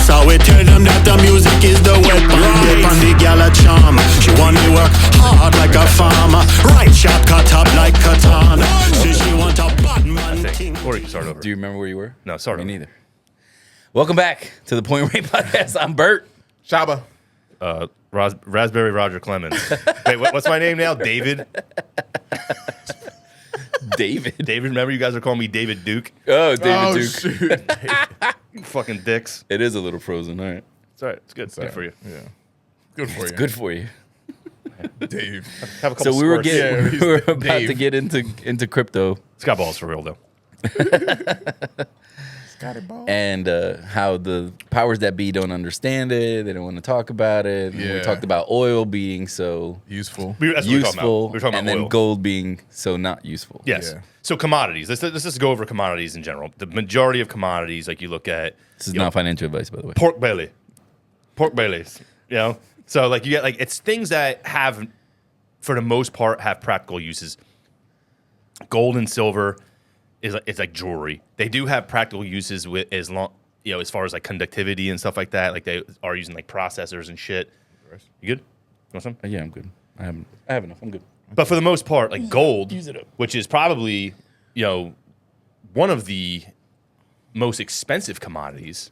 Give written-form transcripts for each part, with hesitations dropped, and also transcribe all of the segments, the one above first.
So we tell them that the music is the weapon. Dip on the gal a charm. She want to work hard like a farmer. Right shot cut up like katana. Say she want a Batman king. Or you can start over. Do you remember where you were? No, start Me over. neither. Welcome back to the Point Rate Podcast. I'm Bert. Shaba. Raspberry Roger Clemens. Wait, what's my name now? David? David. David, remember you guys were calling me David Duke? Oh, David Duke. Shoot. You fucking dicks. It is a little frozen. All right. It's all right. It's good. It's good for you. Yeah. Good for It's you. good for you. Dave. Have a couple So we were squirts. Yeah, we were about Dave. to get into crypto Scott Ball's for real, though. Got it, ball. and how the powers that be don't understand it. They don't want to talk about it. And we Yeah. talked about oil being so Useful. That's what we were talking about. useful, We were talking and about then oil. gold being so not useful. Yes. Yeah. So commodities. Let's just go over commodities in general. The majority of commodities, like you look at This is you know, not financial advice, by the way. pork belly, you know. So like you get like it's things that have, for the most part, have practical uses. Gold and silver is like jewelry. They do have practical uses with as long as far as like conductivity and stuff like that. Like they are using like processors and shit. You good? You want some? Yeah, I'm good. I have enough. I'm good. But for the most part, like gold, Use it up. which is probably, one of the most expensive commodities,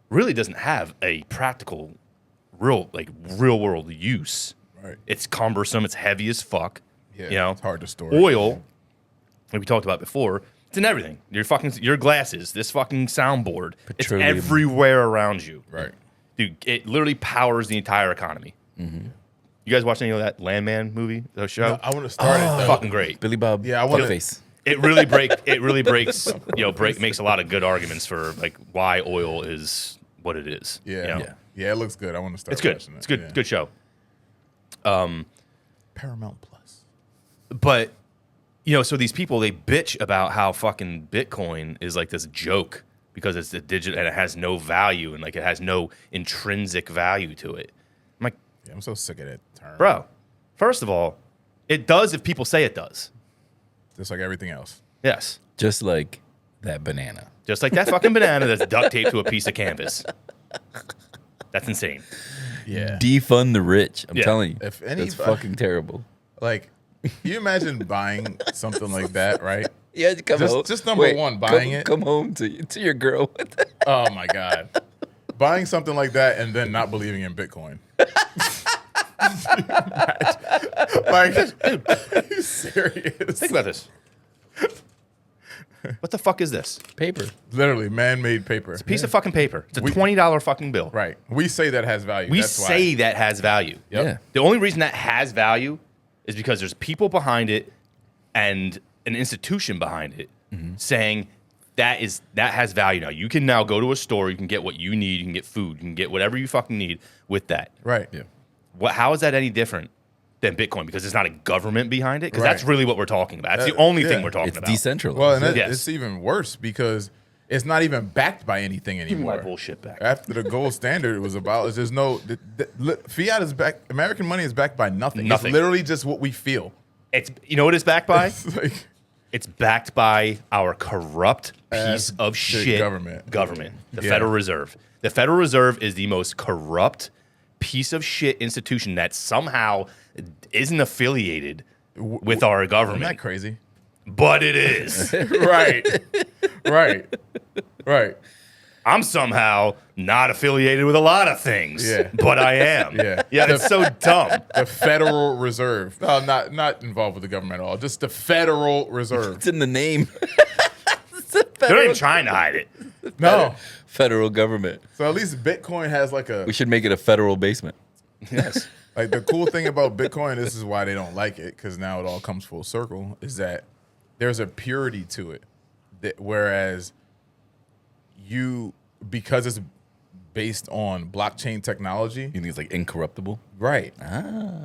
really doesn't have a practical, real world use. Right. It's cumbersome. It's heavy as fuck. Yeah. It's hard to store. Oil, like we talked about before, it's in everything. Your glasses, this fucking soundboard, Petroleum. it's everywhere around you. Right. Dude, it literally powers the entire economy. Mm-hmm. You guys watch any of that Landman movie, the show? I want to start it, though. Fucking great. Billy Bob. Yeah, I wanna- Face. It really breaks, makes a lot of good arguments for like why oil is what it is. Yeah. you know? Yeah. Yeah, it looks good. I want to start It's good. watching it. It's good. Yeah. Good show. Paramount Plus. But so these people, they bitch about how fucking Bitcoin is like this joke because it's a digital and it has no value and like it has no intrinsic value to it. I'm like, Yeah, I'm so sick of that term. bro, first of all, it does if people say it does. Just like everything else. Yes. Just like that banana. Just like that fucking banana that's duct taped to a piece of canvas. That's insane. Yeah. Defund the rich. I'm Yeah. telling you. If any- That's fucking terrible. Like, you imagine buying something like that, right? Yeah, come Just- home. just number one, buying it. Come home to your girl. Oh, my God. Buying something like that and then not believing in Bitcoin. Like, are you serious? Think about this. What the fuck is this? Paper. Literally, man-made paper. Piece of fucking paper. It's a $20 fucking bill. Right. We say that has value. We That's say why. that has value. Yep. Yeah. The only reason that has value is because there's people behind it and an institution behind it saying that has value now. You can now go to a store, you can get what you need, you can get food, you can get whatever you fucking need with that. Right. Yeah. How is that any different than Bitcoin? Because there's not a government behind it? Because Right. that's really what we're talking about. That's the That- only yeah. thing we're talking It's about. decentralized. Well, and that, Yes. it's even worse because it's not even backed by anything Give me anymore. my bullshit back. After the gold standard, it was about. There's no fiat is back. American money is backed by nothing. Nothing. It's literally just what we feel. It's what it's backed by? It's like, It's backed by our corrupt piece Ass of shit shit government. the Yeah. Federal Reserve. The Federal Reserve is the most corrupt piece of shit institution that somehow isn't affiliated with our isn't government. that crazy? But it is. Right. Right. Right. I'm somehow not affiliated with a lot of things. Yeah. But I am. Yeah. Yeah, that's so dumb. The Federal Reserve. No, not involved with the government at all. Just the Federal Reserve. it's in the name. They're not even trying to hide it. No. Federal government. So at least Bitcoin has like a We should make it a federal basement. Yes. like the cool thing about Bitcoin. This is why they don't like it because now it all comes full circle. Is that there's a purity to it, whereas because it's based on blockchain technology, You think it's like incorruptible? right?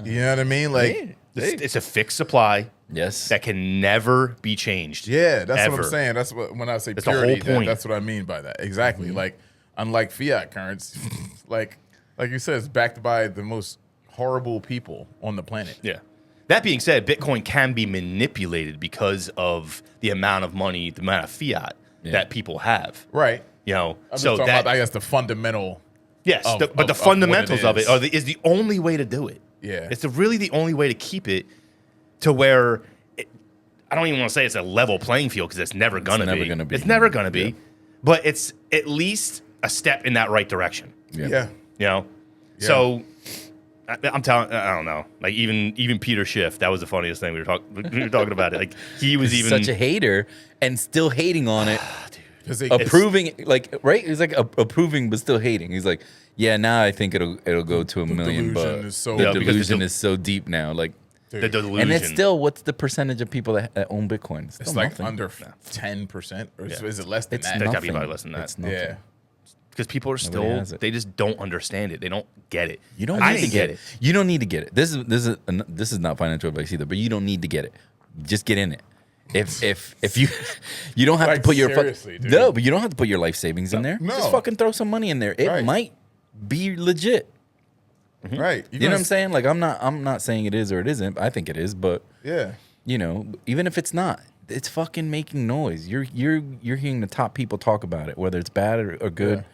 You know what I mean? Like, It's a fixed supply Yes. that can never be changed. yeah, that's what Ever. I'm saying. That's what when I say That's the whole purity, point. that's what I mean by that. Exactly. Like, unlike fiat currency, like you said, it's backed by the most horrible people on the planet. Yeah. That being said, Bitcoin can be manipulated because of the amount of money, the amount of fiat that people have. Right. You know, I'm just so talking that about, I guess, the fundamental. yes, of- but of the what fundamentals it of it is. is the only way to do it. Yeah. It's really the only way to keep it to where I don't even want to say it's a level playing field because it's never gonna never be. gonna be. It's never gonna be. Yeah. But it's at least a step in that right direction. Yeah. You know, Yeah. so I'm telling. I don't know. Like even Peter Schiff, that was the funniest thing we were talking about it. Like he was even such a hater and still hating on it. 'Cause they- Approving, like, right? He's like approving, but still hating. He's like, yeah, now I think it'll go to a million, delusion but is so- the Yeah, because delusion the- is so deep now. Like, the delusion. and it's still, what's the percentage of people that own Bitcoin? It's, It's still like nothing. under 10%, or Yeah. is it less than It's that? That nothing. gotta be probably less than that. It's nothing. Yeah. because people are Nobody still has it. they just don't understand it. They don't get it. You don't I need to didn't get it. You don't need to get it. This is not financial advice either. But you don't need to get it. Just get in it. If you you don't have to Like, put your seriously, dude. no, but you don't have to put your life savings in there. No. Just fucking throw some money in there. It Right. might be legit. Right. You know what I'm saying? Like I'm not saying it is or it isn't. I think it is, but Yeah. you know, even if it's not, it's fucking making noise. You're hearing the top people talk about it, whether it's bad or good. Yeah.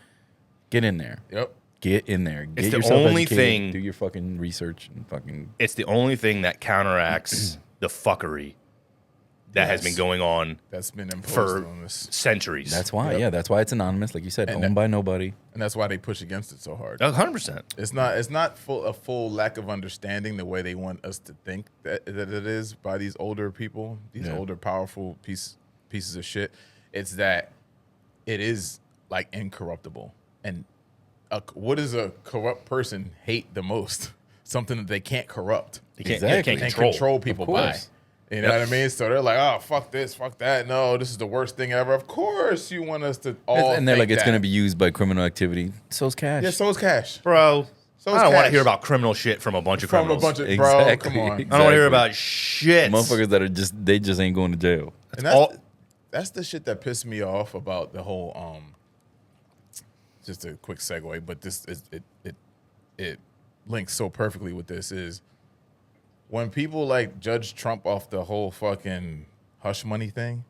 Get in there. Yep. Get in there. Get It's the yourself only educated, thing- Do your fucking research and fucking. It's the only thing that counteracts the fuckery that has Yes. been going on That's been imposed for on this. centuries. That's why. Yep. Yeah, that's why it's anonymous, like you said, And owned by nobody. And that's why they push against it so hard. 100%. It's not a full lack of understanding the way they want us to think that it is by these older people, these Yeah. older powerful pieces of shit. It's that it is like incorruptible. And what does a corrupt person hate the most? Something that they can't corrupt You can't, Exactly. you can't and control. control people Of by. course. You know what I mean? So they're like, oh, fuck this, fuck that. No, this is the worst thing ever. Of course you want us to all And they're like, think it's going to that. be used by criminal activity. So's cash. Yeah, so is cash. Bro, So I is don't want to cash. hear about criminal shit from a bunch of From a criminals. bunch of, Exactly. bro, come on. I don't want to hear Exactly. about shit. Motherfuckers that are they just ain't going to jail. And all- that's the shit that pissed me off about the whole just a quick segue, but this is it links so perfectly with this is when people like judge Trump off the whole fucking hush money thing,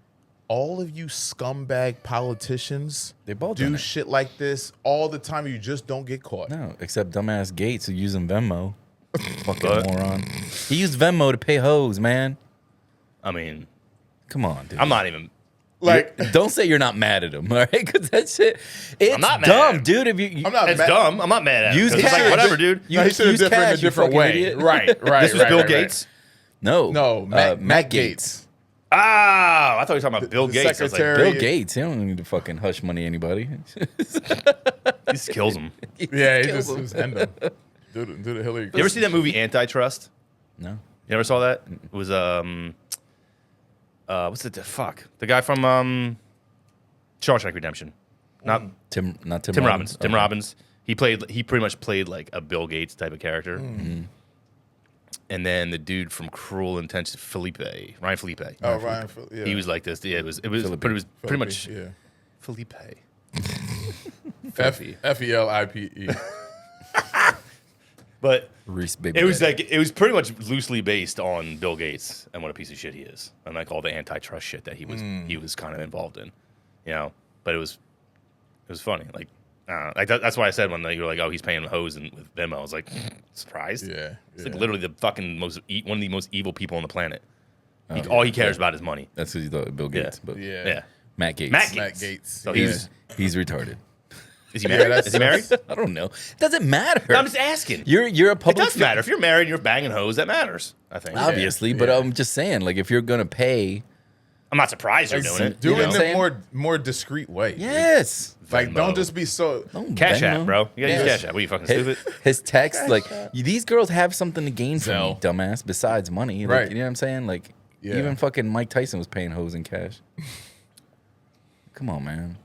all of you scumbag politicians They've all done do it. shit like this all the time. You just don't get caught. No, except dumbass Gates who using Venmo. Fucking But- moron. He used Venmo to pay hoes, man. I mean, Come on, dude. I'm not even. Like Don't say you're not mad at him, all right? Because that shit, it's not mad at dumb, him. dude. If you I'm not It's mad. dumb. I'm not mad at it. Use It's like, cash. whatever, dude. You No, he should have use different in cash, a you different fucking way. idiot. Right, right. This was right, Bill right, Gates. No, No, Matt Gates. Ah, I thought you were talking about Bill the Gates. I was like, secretary. Bill Gates. He don't need to fucking hush money anybody. he just kills him. Yeah, he just end him. Do the Hillary. You ever see that movie Antitrust? No. You ever saw that? It was what's it? Fuck, the guy from Shawshank Redemption. Not Tim Robbins. Tim Okay. Robbins. He pretty much played like a Bill Gates type of character. And then the dude from Cruel Intentions, Ryan Felipe. Oh, Ryan. Yeah. He was like this. Yeah, it was Felipe. but it was pretty much Yeah. Felipe. Felipe. But Reese Baby. it was Daddy. like it was pretty much loosely based on Bill Gates and what a piece of shit he is, and like all the antitrust shit that he was kind of involved in, you know. But it was funny. Like that's why I said when you were like, oh, he's paying hoes with Venmo. I was like, surprised. Yeah. It's like yeah. literally the fucking one of the most evil people on the planet. Oh, All he cares about is money. That's what you thought, Bill Gates. Yeah. But Yeah. Yeah. Matt Gates. Matt Matt Gates. So Yeah. He's retarded. Is he married? that's- Is he married? I don't know. Doesn't matter. No, I'm just asking. You're a It public. does matter. If you're married and you're banging hoes, that matters, I think. Obviously, but I'm just saying, like, if you're gonna pay, I'm not surprised you're doing it. Do You it know? in a more discreet way. yes. Like, Venmo. don't just be so. Don't Cash Venmo. App, bro. You gotta use Yes. Cash App. What are you fucking stupid? His text, like, these girls have something to gain from Zelle. you, dumbass, besides money. Like, Right. You know what I'm saying? Like, Yeah. even fucking Mike Tyson was paying hoes in cash. Come on, man.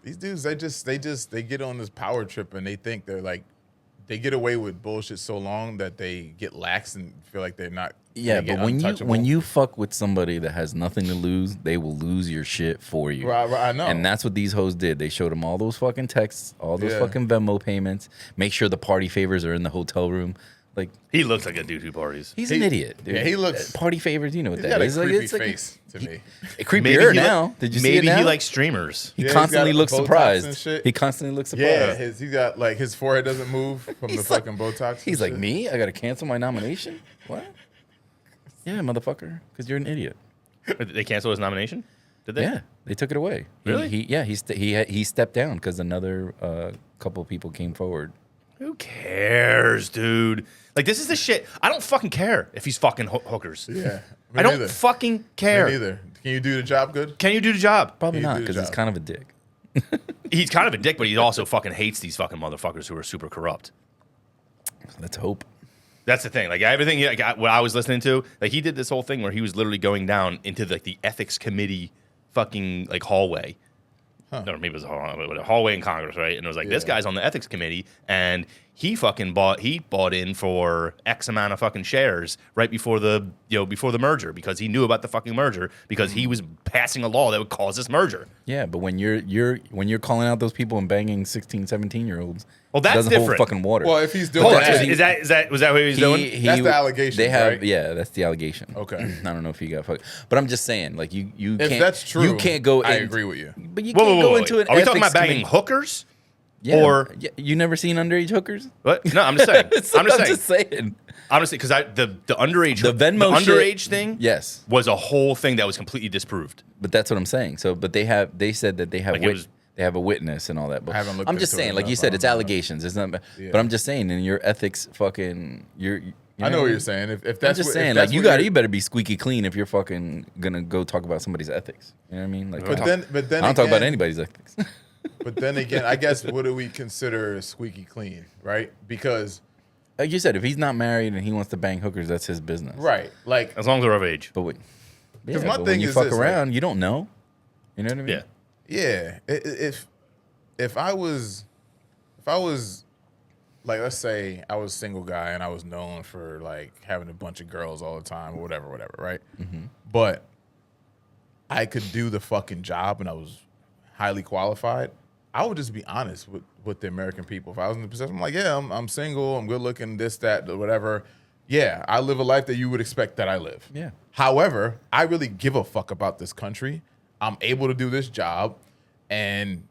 These dudes, they get on this power trip and they think they're like, they get away with bullshit so long that they get lax and feel like they're not. Yeah, they get but when untouchable. you fuck with somebody that has nothing to lose, they will lose your shit for you. Right, I know. And that's what these hoes did. They showed them all those fucking texts, all those Yeah. fucking Venmo payments. Make sure the party favors are in the hotel room. Like He looks like a dude who parties. he's an idiot. Dude. yeah, he looks- party favors. You know what He's that got a is. Like, creepy it's like face to me. creepier he now. li- Did you see maybe it now? he likes streamers. He Yeah, he's constantly got looks Botox and surprised. shit. He constantly looks surprised. Yeah, he's got like his forehead doesn't move from the He's like- fucking Botox. and He's like, shit. me? I got to cancel my nomination? What? Yeah, motherfucker. Because you're an idiot. They canceled his nomination? Did they? Yeah, they took it away. Really? He stepped down because another couple of people came forward. Who cares, dude? Like, this is the shit. I don't fucking care if he's fucking hookers. Yeah, I don't neither. fucking care. Me neither. Can you do the job good? Can you do the job? Probably He not did a because he's job. kind of a dick. He's kind of a dick, but he also fucking hates these fucking motherfuckers who are super corrupt. Let's hope. That's the thing. Like everything, like what I was listening to, like he did this whole thing where he was literally going down into like the ethics committee fucking like hallway. No, maybe it was a hallway in Congress, right? And it was like this Yeah. guy's on the ethics committee, and he bought in for X amount of fucking shares right before the merger because he knew about the fucking merger because he was passing a law that would cause this merger. Yeah, but when you're calling out those people and banging 16, 17-year-olds, Well, that's it doesn't different. hold fucking water. Well, if he's doing Hold on, that, was that what he was doing? That's the allegation, They have, right? yeah, that's the allegation. Okay. I don't know if he got fucked, but I'm just saying, like you if can't. that's true, you can't go. I in- agree with you. But you Whoa, can't whoa, go whoa, into wait. an. Are we talking ethics about banging committee. hookers? Yeah, or- you never seen underage hookers? What? No, I'm just saying. I'm just saying. saying. Honestly, because the underage The Venmo underage shit- thing, Yes, was a whole thing that was completely disproved. but that's what I'm saying. So, but they said that they have Like, it was- they have a witness and all that. But I haven't looked I'm just into it saying, like you enough. said, I it's don't know. allegations. It's not. Yeah. But I'm just saying, in your ethics, fucking, you I know what you're saying. If I'm that's just what, saying, if like that's you what got, you're- you better be squeaky clean if you're fucking gonna go talk about somebody's ethics. You know what I mean? Like, But then I don't talk about again- anybody's ethics. But then again, I guess what do we consider squeaky clean, right? Because Like you said, if he's not married and he wants to bang hookers, that's his business. right, like As long as they're of age. But, yeah, 'Cause my but thing when you is fuck this, like- around, you don't know. You know what I mean? Yeah. yeah, if I was like, let's say I was a single guy and I was known for like having a bunch of girls all the time or whatever, right? Mm-hmm. But I could do the fucking job and I was highly qualified. I would just be honest with the American people. If I was in the position, I'm like, yeah, I'm single, I'm good looking, this, that, whatever. Yeah, I live a life that you would expect that I live. Yeah. However, I really give a fuck about this country. I'm able to do this job, and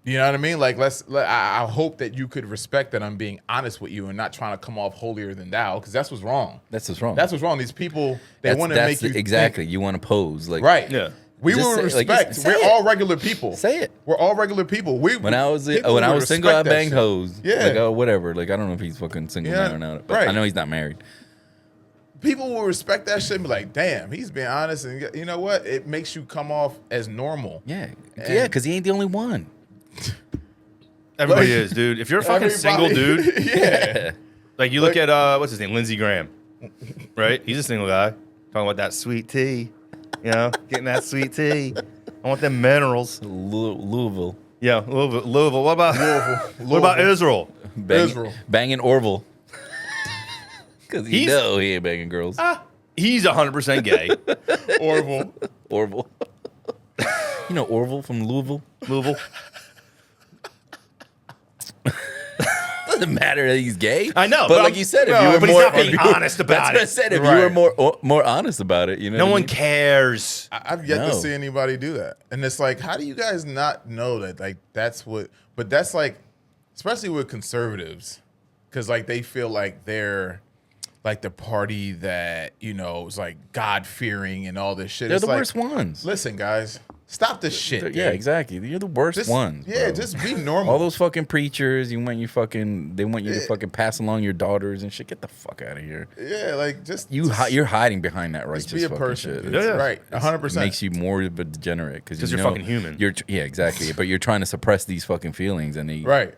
you know what I mean. Like, I hope that you could respect that I'm being honest with you and not trying to come off holier than thou, because that's what's wrong. That's what's wrong. That's what's wrong. These people, they That's- want to that's make you exactly. think- You want to pose like right. Yeah. We Just will say- like, respect. say We're it. all regular people. Say it. We're all regular people. When I was people when I would was single, I respect that banged shit. hoes. Yeah. Like, oh, whatever. Like I don't know if he's fucking single Yeah, now or not, but right. I know he's not married. People will respect that shit and be like, damn, he's being honest. And you know what? It makes you come off as normal. Yeah, And- yeah, because he ain't the only one. Everybody Like- is, dude. If you're a fucking single Everybody- dude, yeah. like you look at what's his name, Lindsey Graham, right? He's a single guy talking about that sweet tea, you know, getting that sweet tea. I want them minerals. Louisville, Yeah, Louisville. What about Louisville. what about Israel? Israel. banging Orville. Because He's- he ain't banging girls. He's 100% gay. Orville. Orville. You know Orville from Louisville? Louisville. Doesn't matter that he's gay. I know, but but like I'm- you said, if no, you were but he's more not being if you were- honest about that's what I it. said. If you Right. were more honest about it, you know. No what I one mean? cares. I've yet to No. see anybody do that. And it's like, how do you guys not know that? Like, that's what, but that's like, especially with conservatives, because like they feel like they're like the party that, you know, is like God fearing and all this shit. They're It's the like, worst ones. Listen, guys, stop this shit. Yeah, dude. exactly. You're the worst Just, ones. Yeah, bro. just be normal. All those fucking preachers, they want you to fucking pass along your daughters and shit. Get the fuck out of here. yeah, like just You're hiding behind that righteous just be a fucking person. shit. It's Yeah, yeah. Right, It 100%. makes you more of a degenerate because you're fucking human. Yeah, exactly. But you're trying to suppress these fucking feelings, and they, right.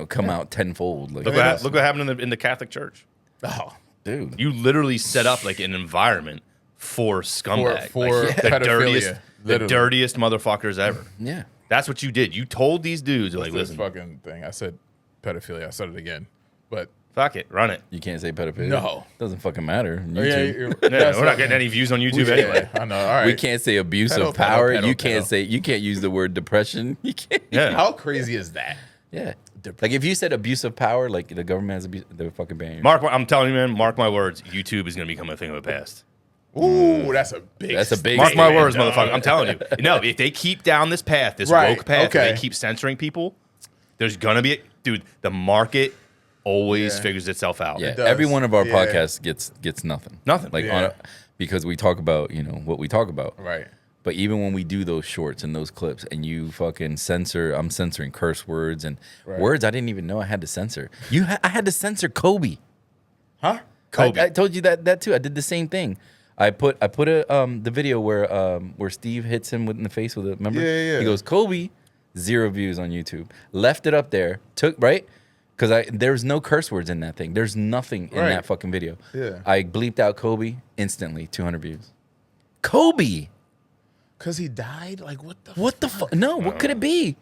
come out tenfold. Like, Look what happened in the Catholic Church. Oh, dude. You literally set up like an environment for scumbags, for like, pedophilia, the literally. dirtiest motherfuckers ever. Yeah. That's what you did. You told these dudes, like, this listen, fucking thing. I said pedophilia. I said it again, but fuck it, run it. You can't say pedophilia. No. Doesn't fucking matter. yeah, YouTube. Yeah, we're not getting any views on YouTube anyway. I know. All right. We can't say abuse of Pedo, power. pedo, You pedo. can't use the word depression. You can't. Yeah. How crazy is that? Yeah. Like if you said abuse of power, like the government has abuse, they're fucking banning. I'm telling you, man. Mark my words. YouTube is gonna become a thing of the past. Ooh, that's a big. That's a big Mark my statement, words, dog. motherfucker. I'm telling you. No, if they keep down this path, this Right, woke path, okay. they keep censoring people, there's gonna be dude. The market always Yeah. figures itself out. Yeah, does. every one of our Yeah. podcasts gets nothing. Nothing. Like Yeah. because we talk about what we talk about. Right. But even when we do those shorts and those clips, and you fucking censor, I'm censoring curse words and Right. words I didn't even know I had to censor. I had to censor Kobe. Huh? Kobe. I told you that too. I did the same thing. I put the video where Steve hits him in the face with a remember? Yeah. He goes, Kobe, 0 views on YouTube. Left it up there. Right? Because there's no curse words in that thing. There's nothing in Right. that fucking video. Yeah. I bleeped out Kobe instantly, 200 views. Kobe. Because he died? Like, what the What the fuck? No, what could it be?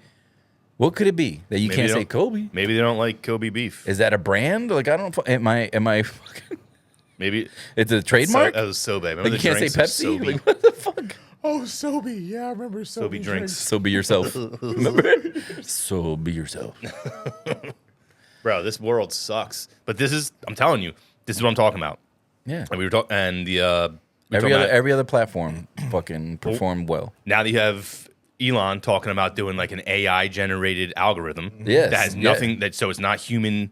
What could it be that you Maybe can't they say don't- Kobe? Maybe they don't like Kobe beef. Is that a brand? Like I don't. Am I? Fucking, Maybe it's a trademark. That was Sobe. Remember Like you the can't say drinks? Pepsi. Sobe. Like what the fuck? Oh, Sobe. Yeah, I remember Sobe. Sobe drinks. So be yourself. Remember? So be yourself. Bro, this world sucks. But I'm telling you, this is what I'm talking about. Yeah. And we were talking, and we were Every talking other about- every other platform fucking performed well. now that you have Elon talking about doing like an AI generated algorithm Yes, that has yeah. nothing so it's not human.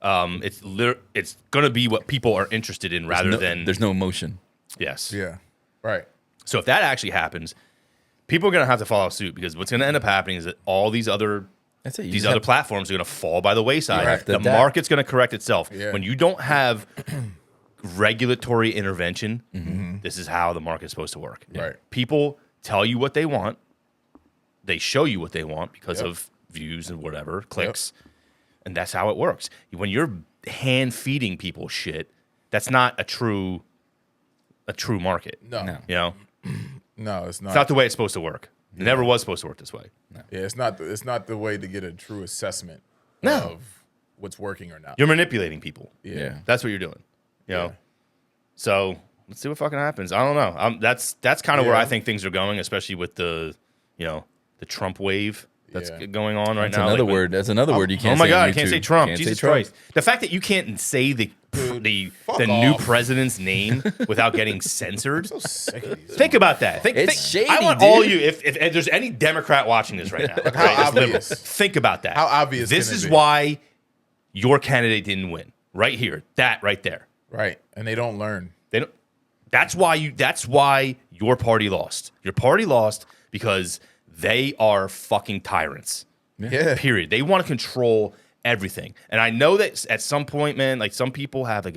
It's gonna be what people are interested in rather than There's no emotion. yes. Yeah. Right. So if that actually happens, people are gonna have to follow suit because what's gonna end up happening is that all these other That's it. You these just other have- platforms are gonna fall by the wayside. have to The adapt. market's gonna correct itself. Yeah. When you don't have regulatory intervention, this is how the market's supposed to work. Right. People tell you what they want. They show you what they want because Yep. of views and whatever, clicks. And that's how it works. When you're hand feeding people shit, that's not a true market. No. No. You know? No, it's not. It's not the way it's supposed to work. It never was supposed to work this way. Yeah, it's not. It's not the way to get a true assessment No. of what's working or not. You're manipulating people. Yeah. That's what you're doing. You know? Yeah. So let's see what fucking happens. I don't know. That's kind of where Yeah. I think things are going, especially with the Trump wave that's Yeah. going on right That's now. another Like, word. That's another word you Oh can't. my say God! on I can't YouTube. say Trump. Can't say Jesus Trump. Christ! The fact that you can't say the fuck new off. president's name without getting censored. So sick of these. Think about that. It's shady, I want dude. all you. If there's any Democrat watching this right now, How right, this liberal, obvious? think about that. How obvious This can it is be? why your candidate didn't win. Right here, that right there. Right, and they don't learn. They don't. That's why your party lost. Your party lost because they are fucking tyrants. Yeah. Period. They want to control everything. And I know that at some point, man, like some people have like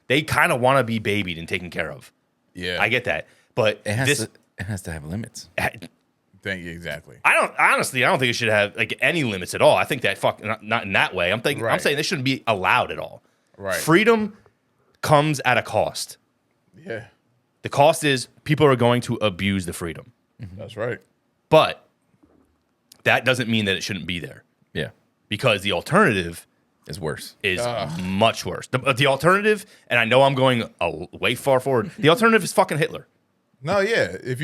they kind of want to be babied and taken care of. Yeah. I get that. But It has to have limits. Thank you. Exactly. I don't think it should have like any limits at all. I think that not in that way. I'm Right. saying they shouldn't be allowed at all. Right. Freedom comes at a cost. Yeah. The cost is people are going to abuse the freedom. That's right. But that doesn't mean that it shouldn't be there Yeah, because the alternative it's worse. is much worse. The alternative, and I know I'm going way far forward, the alternative is fucking Hitler. No, yeah. If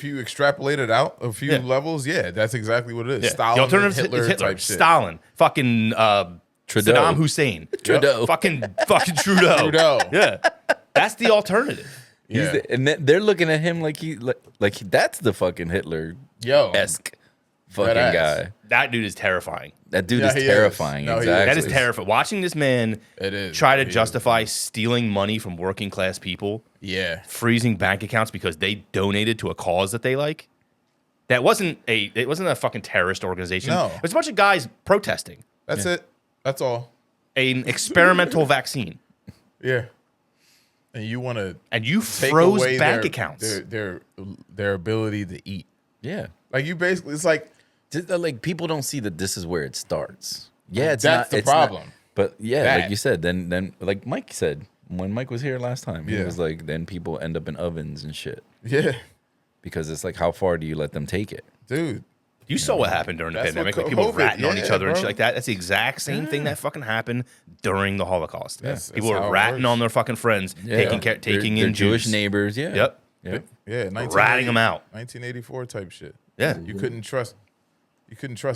you extrapolate it out a few Yeah. levels, yeah, that's exactly what it is. Yeah. Stalin, The alternative Hitler, is Hitler, type shit. Stalin, fucking Trudeau. Saddam Hussein, Trudeau. fucking Trudeau. Trudeau. Yeah, that's the alternative. Yeah. And they're looking at him like that's the fucking Hitler Yo. esque fucking That ass. guy. That dude is terrifying. That dude Yeah, is he is. terrifying. No, he is. exactly. That is terrifying. Watching this man It is. try to He is. justify stealing money from working class people, Yeah. freezing bank accounts because they donated to a cause that they like. It wasn't a fucking terrorist organization. No. It was a bunch of guys protesting That's it. That's all. an experimental vaccine, Yeah. And you want to and you take froze away bank their, accounts. their ability to eat. Yeah. Like you basically, it's like Just, like people don't see that this is where it starts. Yeah, it's That's not, the it's not- problem. but yeah, That. like you said, then like Mike said when Mike was here last time, he Yeah. was like, then people end up in ovens and shit yeah, because it's like, how far do you let them take it? dude. You saw what happened during the That's pandemic, what like people COVID, ratting on yeah, each other and bro. shit like that. That's the exact same thing that fucking happened during the Holocaust. That's People how were it ratting works. on their fucking friends, Yeah. taking Their in Jewish Jews. neighbors. Yeah. Yep. Yep. Yeah, Ratting them out. 1984 type shit. Yeah. You couldn't trust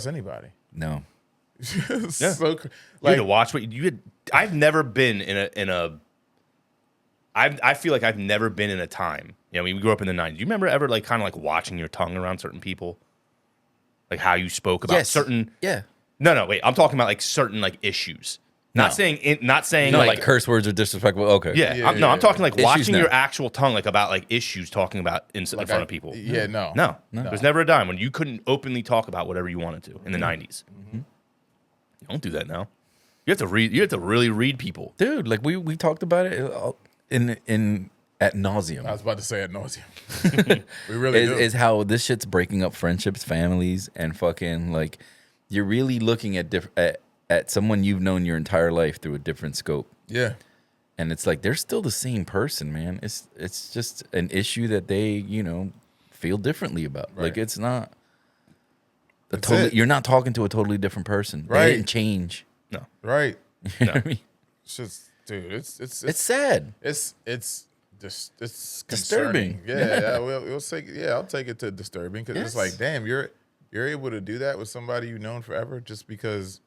anybody. No. So, You like, had to watch what you had. I've never been in a. I feel like I've never been in a time. You know, we grew up in the 90s. Do you remember ever like kind of like watching your tongue around certain people, like how you spoke about certain? Yeah. No, wait. I'm talking about like certain like issues. Not No. saying. Not saying No, like. like curse words are disrespectful. Okay. Yeah, Yeah, I'm talking like Issues watching now. your actual tongue, like about like issues, talking about in front of people. Yeah, no. No, there was never a time when you couldn't openly talk about whatever you wanted to in the 90s. You don't do that now. You have to read. You have to really read people. Dude, like we talked about it in at nauseum. I was about to say ad nauseum. We really do. Is how this shit's breaking up friendships, families, and fucking like you're really looking at someone you've known your entire life through a different scope. Yeah. And it's like they're still the same person, man. It's just an issue that they, feel differently about. Right. Like it's not That's it. you're not talking to a totally different person. Right. They didn't change. No, Right. You know what I mean? It's just, dude, it's It's sad. it's Disturbing. concerning. Yeah, we'll take. Yeah, I'll take it to disturbing because it's Yes. like, damn, you're able to do that with somebody you've known forever just because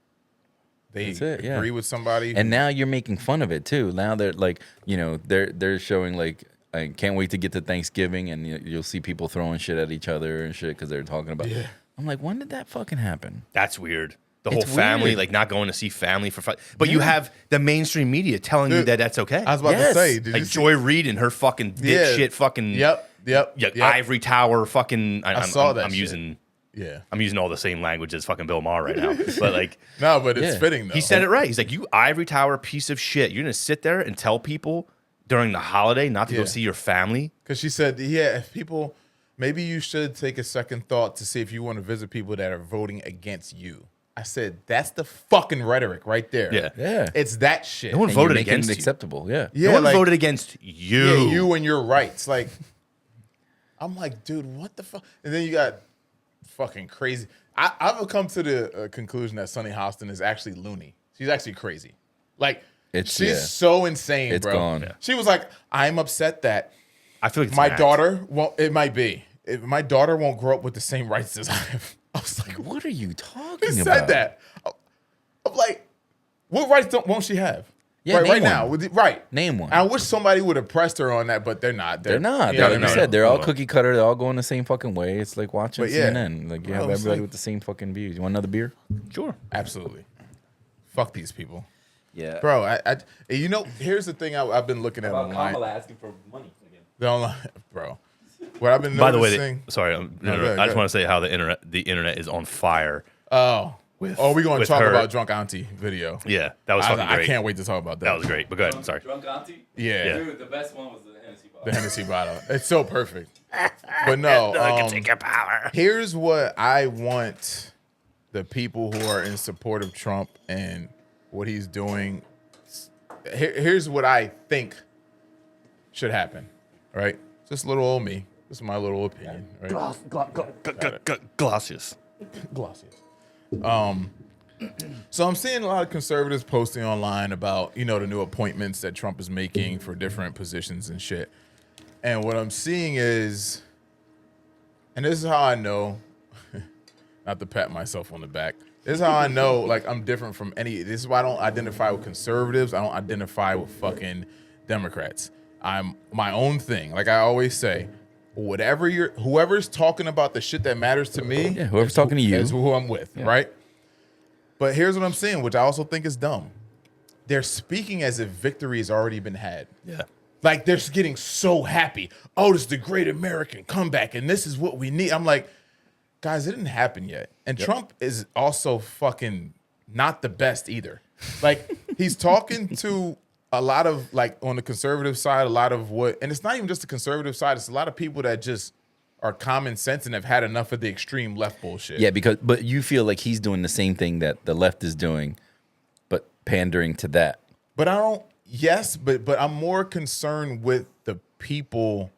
they That's it, yeah. agree with somebody. And now you're making fun of it too. Now they're like, they're showing like, I can't wait to get to Thanksgiving, and you'll see people throwing shit at each other and shit because they're talking about. Yeah. I'm like, when did that fucking happen? that's weird. The It's whole family, weird. like not going to see family for fun. But you have the mainstream media telling you Dude, that that's okay. I was about Yes. to say, did like you see? Joy Reid and her fucking Yeah. dipshit fucking Yep. Ivory Tower fucking. saw that I'm shit. using. Yeah. I'm using all the same language as fucking Bill Maher right now. But like No, but it's Yeah. fitting though. he said it right. He's like, you Ivory Tower piece of shit. You're gonna sit there and tell people during the holiday not to go Yeah. see your family. Because she said, yeah, if people, maybe you should take a second thought to see if you want to visit people that are voting against you. I said, that's the fucking rhetoric right there. Yeah. Yeah. It's that shit. No one And you're voted making against it you. acceptable. Yeah. Yeah, no one like- voted against you. Yeah, you and your rights. Like, I'm like, dude, what the fuck? And then you got fucking crazy. I've come to the conclusion that Sunny Hostin is actually loony. She's actually crazy. Like, she's yeah. so insane, It's bro. gone. Yeah. She was like, I'm upset that I feel like it's my an act. daughter won't. It might be. If my daughter won't grow up with the same rights as I have. I was like, What are you talking who about? said that? I'm like, what rights won't she have? Yeah, right, name right now. one. Right. Name one. I wish somebody would have pressed her on that, but they're not. They're not. you know Like what I you mean? said, they're all No. cookie cutter. They're all going the same fucking way. It's like watching But yeah. CNN. Like you I have was everybody like- with the same fucking views. You want another beer? Sure. Absolutely. Fuck these people. Yeah. Bro, here's the thing I've been looking at online. asking for money again. The online, bro. What I've been By the way, noticing. sorry, go ahead, I go just ahead. want to say how the internet is on fire. We're going to with talk her. about Drunk Auntie video. Yeah, that was fucking I great. can't wait to talk about that. That was great. But go ahead. Sorry. Drunk Auntie? Yeah. Dude, the best one was the Hennessy bottle. The Hennessy bottle. It's so perfect. But no, take your power. here's what I want the people who are in support of Trump and what he's doing. Here's what I think should happen. Right? Just little old me. This is my little opinion. Right? Glossius. Glossies. So I'm seeing a lot of conservatives posting online about, the new appointments that Trump is making for different positions and shit. And what I'm seeing is, and this is how I know, not to pat myself on the back, this is how I know, like, I'm different from this is why I don't identify with conservatives. I don't identify with fucking Democrats. I'm my own thing. Like I always say, whoever's talking about the shit that matters to me, Yeah, whoever's talking to you. is who I'm with, right? But here's what I'm saying, which I also think is dumb. They're speaking as if victory has already been had. Yeah. Like they're just getting so happy. Oh, this is the great American comeback, and this is what we need. I'm like, guys, it didn't happen yet. And Trump is also fucking not the best either. Like he's talking to a lot of, like, on the conservative side, a lot of and it's not even just the conservative side, it's a lot of people that just are common sense and have had enough of the extreme left bullshit. Yeah, but you feel like he's doing the same thing that the left is doing, but pandering to that. But I don't. Yes, but I'm more concerned with the people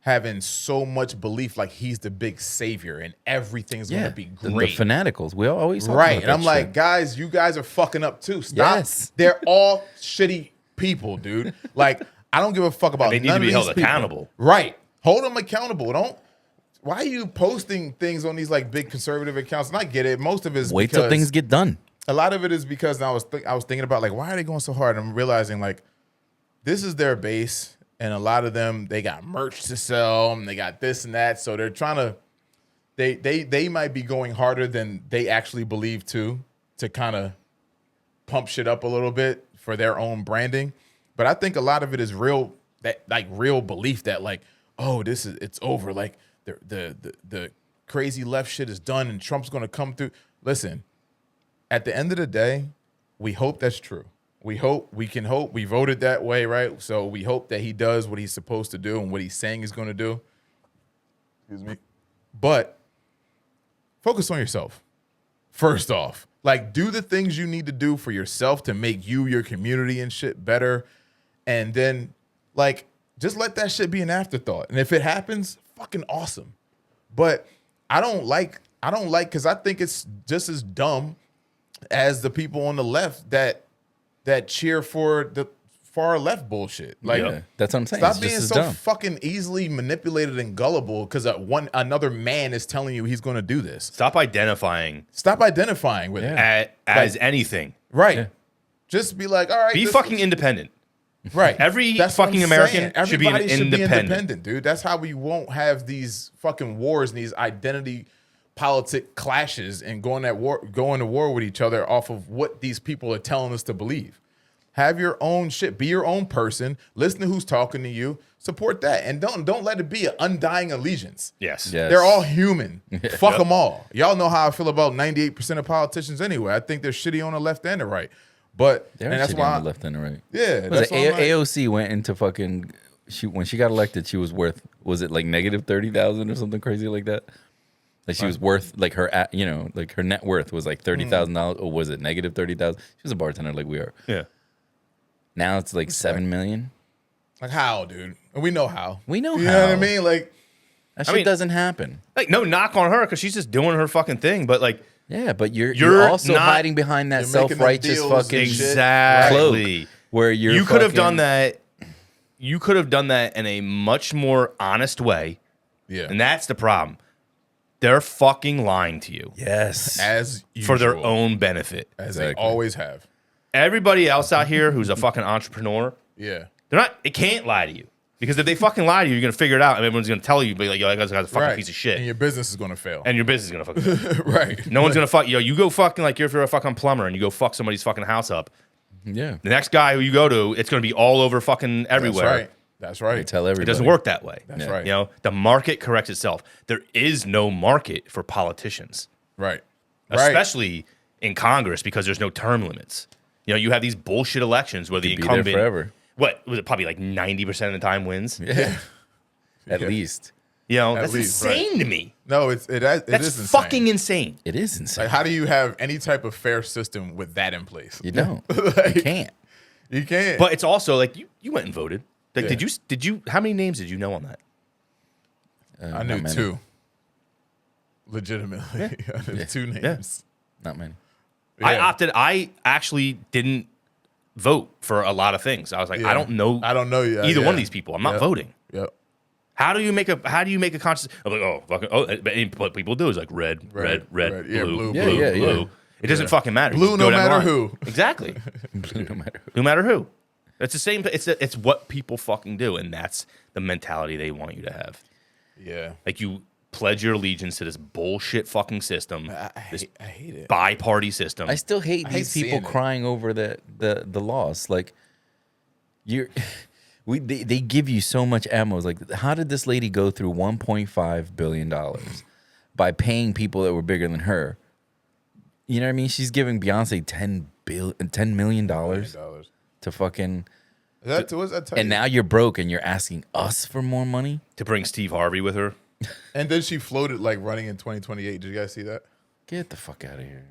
having so much belief, like he's the big savior and everything's Yeah, gonna be the great. fanaticals. We always talk Right, about and I'm that like, shit. guys, you guys are fucking up too. Stop. Yes. They're all shitty people, dude. Like, I don't give a fuck about. They need none to be of held these people. accountable. Right. Hold them accountable. Don't. Why are you posting things on these like big conservative accounts? And I get it. Most of it is Wait till because- things get done. a lot of it is because I was thinking about like, why are they going so hard? I'm realizing like this is their base, and a lot of them, they got merch to sell and they got this and that, so they're trying to they might be going harder than they actually believe to kind of pump shit up a little bit for their own branding. But I think a lot of it is real belief that like, oh, it's over, like the crazy left shit is done and Trump's going to come through. Listen, at the end of the day, we hope that's true. We can hope. We voted that way, right? So we hope that he does what he's supposed to do and what he's saying he's going to do. Excuse me. But focus on yourself. First off, like, do the things you need to do for yourself to make you, your community and shit better. And then, like, just let that shit be an afterthought. And if it happens, fucking awesome. But I don't like, because I think it's just as dumb as the people on the left that cheer for the far left bullshit. Like, Yeah, that's what I'm saying. stop It's being just as so dumb. fucking easily manipulated and gullible because another man is telling you he's going to do this. Stop identifying Stop identifying with it. as anything. Right. Yeah. Just be like, all right. Be this fucking is- independent. Right. Every That's what fucking I'm American saying. should be an Everybody independent. dude. That's how we won't have these fucking wars and these identity politic clashes and going to war with each other off of what these people are telling us to believe. Have your own shit. Be your own person. Listen to who's talking to you. Support that, and don't let it be an undying allegiance. Yes. Yes. They're all human. Fuck them all. Y'all know how I feel about 98% of politicians anyway. I think they're shitty on the left and the right. But They're and that's shitty why on the left and the right. Yeah, Was that's it why I'm like- AOC went into fucking when she got elected, she was worth, was it like negative 30,000 or something crazy like that? Like she was worth like her like her net worth was like $30,000, or was it negative 30,000? She was a bartender like we are. Yeah. Now it's like 7 million. Like how, dude? And we know how. We know You know what I how. mean? Like, That shit mean- doesn't happen. Like, no knock on her because she's just doing her fucking thing. But like, Yeah, but you're You're also not- hiding behind that You're making them self-righteous deals fucking and shit. exactly. cloak where You could have done fucking- that. You could have done that in a much more honest way, yeah. and that's the problem. They're fucking lying to you Yes. As for their usual, own benefit. as they Exactly. always have. Everybody else out here who's a fucking entrepreneur, Yeah. they're not. It can't lie to you because if they fucking lie to you, you're gonna figure it out, and everyone's gonna tell you, be like, "Yo, that guy's a fucking piece of shit," And your business is going to fail. and your business is gonna fucking. right. No one's gonna fuck you. You go fucking like if you're a fucking plumber and you go fuck somebody's fucking house up. Yeah. The next guy who you go to, it's gonna be all over fucking everywhere. That's right. That's right. They tell everybody. It doesn't work that way. That's Yeah. right. You know, the market corrects itself. There is no market for politicians, Right. Right. especially in Congress, because there's no term limits. You know, you have these bullshit elections where the Could be there incumbent, forever. what was it, probably like 90% of the time wins. Yeah. At Yeah. least. You know, At that's least, insane to me. No, it That's is insane. fucking insane. It is insane. Like, how do you have any type of fair system with that in place? You don't. Like, You can't. You can't. But it's also like you went and voted. Like, Yeah. did you? How many names did you know on that? I knew not many. two. Legitimately. I knew two names. Not many. I actually didn't vote for a lot of things. I was like, Yeah. I don't know I don't know you. either one of these people. I'm not Yep. voting. Yep. How do you make a conscious? I'm like, oh, fucking, but what people do is like red, Red. Yeah, blue, blue, Yeah, blue, yeah, blue. yeah. It doesn't fucking matter. You Blue just no go down the matter line. who. Exactly. No matter who. No matter who. It's the same. It's what people fucking do, and that's the mentality they want you to have. Yeah. Like you pledge your allegiance to this bullshit fucking system, I this hate it. bi-party system. I still hate I these hate people seeing it. crying over the loss. Like you're they give you so much ammo. It's like, how did this lady go through $1.5 billion by paying people that were bigger than her? You know what I mean? She's giving Beyonce $10 million to fucking, What's that and now you're broke and you're asking us for more money? to bring Steve Harvey with her. And then she floated like running in 2028. Did you guys see that? Get the fuck out of here.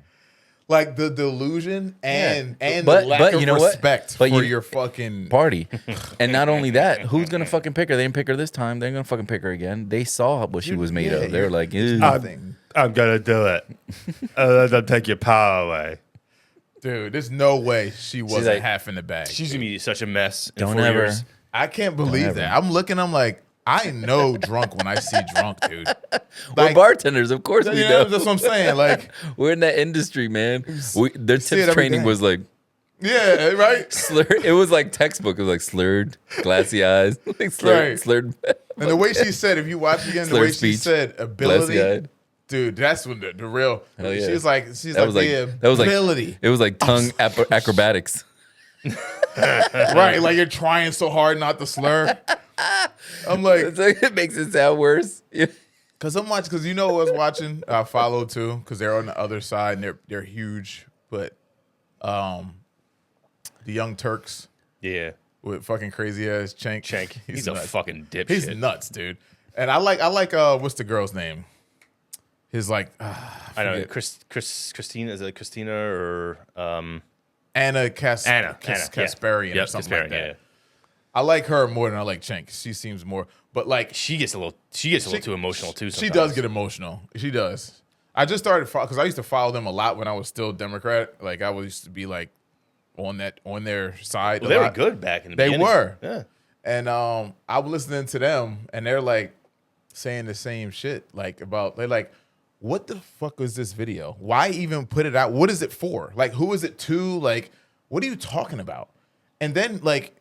Like the delusion and But- the lack but of you know what? respect But for you- your fucking Party. And not only that, who's gonna fucking pick her? They didn't pick her this time. They're gonna fucking pick her again. They saw what she was made yeah, of. They were you're- like, "Ew." nothing. I'm gonna do it. I'll take your power away. Dude, there's no way she wasn't like- half in the bag. She's gonna be such a mess in Don't 4 ever. years. I can't believe ever. that. I'm looking, I'm like, I know drunk when I see drunk, dude. We're bartenders, of course we You know. know, that's what I'm saying. Like, We're in that industry, man. Their see it tips every training day. was like yeah, right. slurred. It was like textbook. It was like slurred, glassy eyes, like slurred, Right. slurred. And the way she said, if you watch again, the Slurred way she speech. said ability, Glassy-eyed. dude, that's when the real. Hell yeah. She's like That was like the that was like ability, it was like tongue acrobatics. right? Like you're trying so hard not to slur. I'm like, It's like, it makes it sound worse. Yeah. because you know who I was watching, I follow too, because they're on the other side and they're huge, but the Young Turks Yeah. with fucking crazy ass Cenk. Cenk. He's a nuts. fucking dipshit. He's nuts, dude. And I like what's the girl's name? His like I know. Christina, is it Christina or Anna Anna. Kasparian Yeah. or something like that. Yeah. I like her more than I like Cenk. She seems more, but like She gets a little too emotional too. she Sometimes. does get emotional. She does. I just started because I used to follow them a lot when I was still Democrat. Like I used to be like on their side. Well, a they were lot. good back in the They beginning. were. Yeah. And I was listening to them, and they're like saying the same shit. Like they're like, what the fuck was this video? Why even put it out? What is it for? Like, who is it to? Like, what are you talking about? And then like,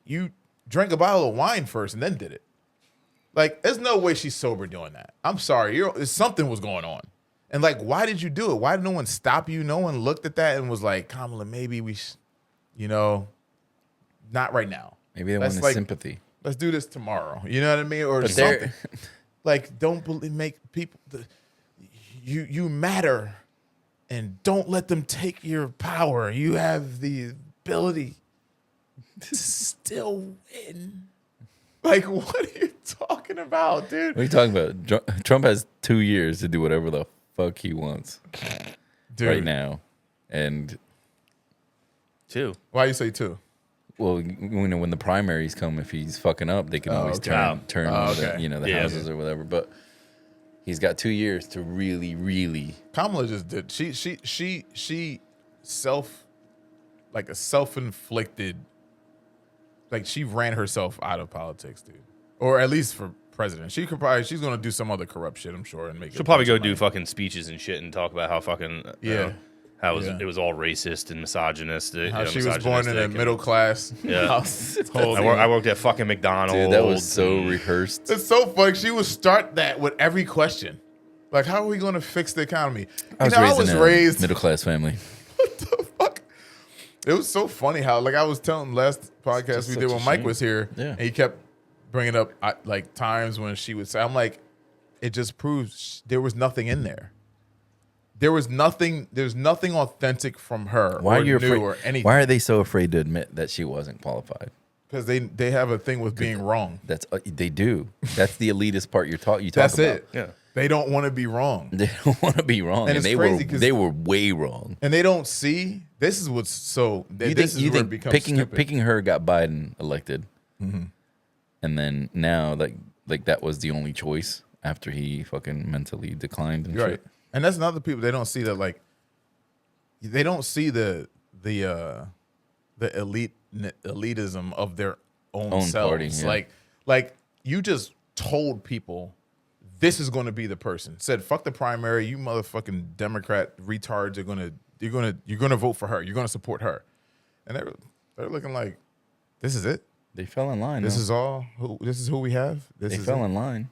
you drank a bottle of wine first and then did it. Like, there's no way she's sober doing that. I'm sorry, something was going on. And like, why did you do it? Why did no one stop you? No one looked at that and was like, Kamala, maybe we, not right now. Maybe they That's wanted like- sympathy. Let's do this tomorrow. You know what I mean? Or But something. they're Like, make people. You matter, and don't let them take your power. You have the ability to still win. Like, what are you talking about, dude? what are you talking about? Trump has 2 years to do whatever the fuck he wants Dude, right now, and Too. why you say two? well, when the primaries come, if he's fucking up, they can always okay. turn Oh, the, okay. the Yeah. houses or whatever. But he's got 2 years to really. Kamala just did. She self-inflicted. Like, she ran herself out of politics, dude. Or at least for president. She's gonna do some other corrupt shit, I'm sure, and make. She'll probably go do fucking speeches and shit and talk about how fucking how it was all racist and misogynist. How she was born in a middle class. Yeah. house. I worked at fucking McDonald's. Dude, that was so rehearsed. It's so funny. She would start that with every question. Like, how are we going to fix the economy? I was raised in a middle class family. What the fuck? It was so funny how, like I was telling last podcast we such did a when Mike shame. was here, Yeah. and he kept bringing up like times when she would say, I'm like, it just proves there was nothing in there. There's nothing authentic from her Why or are you new afraid? or anything. Why are they so afraid to admit that she wasn't qualified? Because they have a thing with being wrong. That's they do. That's the elitist part you talk That's about. it. Yeah. They don't want to be wrong. They don't want to be wrong, And and, it's crazy 'cause- they were way wrong. And they don't see this is what's so. This is where it becomes stupid. picking her got Biden elected, Mm-hmm. and then now like that was the only choice after he fucking mentally declined and Right. shit. And that's another people they don't see that, like, they don't see the elitism of their own selves. party, yeah. Like you just told people this is going to be the person. Said fuck the primary. You motherfucking Democrat retards you're gonna vote for her. You're gonna support her. And they're looking like, this is it. They fell in line. This though. is all. This is who we have. This They is fell it. in line.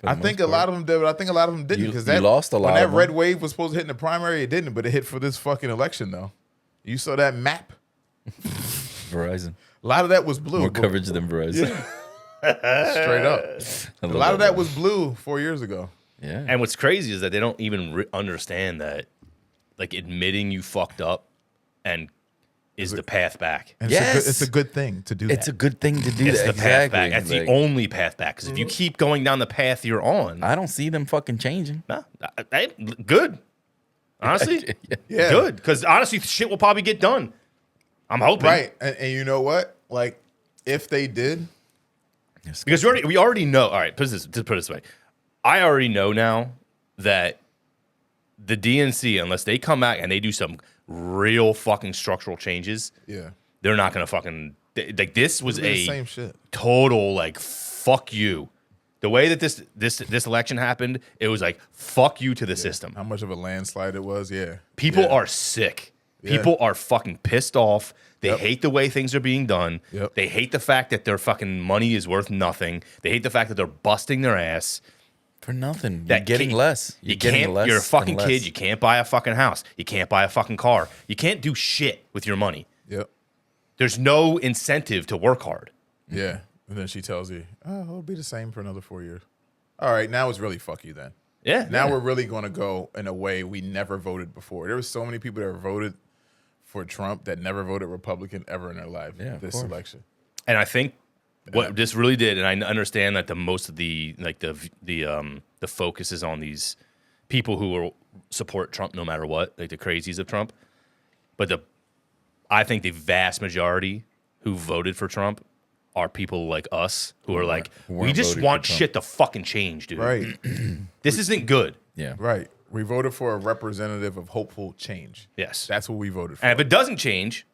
I think a lot of them did, but I think a lot of them didn't You- because you that lost a lot when that of red them. wave was supposed to hit in the primary, it didn't, but it hit for this fucking election though. You saw that map. Verizon. A lot of that was blue. More but- coverage than Verizon. straight up. I A love lot of that man. was blue 4 years ago. Yeah. And what's crazy is that they don't even understand that, like, admitting you fucked up and is the path back. And Yes. it's a good thing to do It's that. a good thing to do It's that. the exactly. path back. That's Like, the only path back. Because if you keep going down the path you're on, I don't see them fucking changing. nah, good. Honestly, Yeah. good. Because honestly, shit will probably get done. I'm hoping. Right. And you know what? Like, if they did, Because we already know. All right, put it this way. I already know now that the DNC, unless they come back and they do some real fucking structural changes, yeah. they're not gonna fucking like. This was It'll be the a same shit. total like fuck you. The way that this election happened, it was like, fuck you to the system. How much of a landslide it was? Yeah. People Yeah. are sick. Yeah. People are fucking pissed off. They Yep. hate the way things are being done. Yep. They hate the fact that their fucking money is worth nothing. They hate the fact that they're busting their ass. For nothing. You're That getting kid- less. You getting can't. less You're a and fucking less. kid. You can't buy a fucking house. You can't buy a fucking car. You can't do shit with your money. Yep. There's no incentive to work hard. Yeah. And then she tells you, oh, it'll be the same for another 4 years. All right, now it's really fuck you then. Yeah. Now yeah. we're really going to go in a way we never voted before. There were so many people that voted for Trump that never voted Republican ever in their life this election. And I think what this really did, and I understand that the most of the focus is on these people who will support Trump no matter what, like the crazies of Trump. But I think the vast majority who voted for Trump are people like us who are like, who we weren't just voting want for Trump. shit to fucking change, dude. Right. This isn't good. Yeah. Right. We voted for a representative of hopeful change. Yes. That's what we voted for. And if it doesn't change,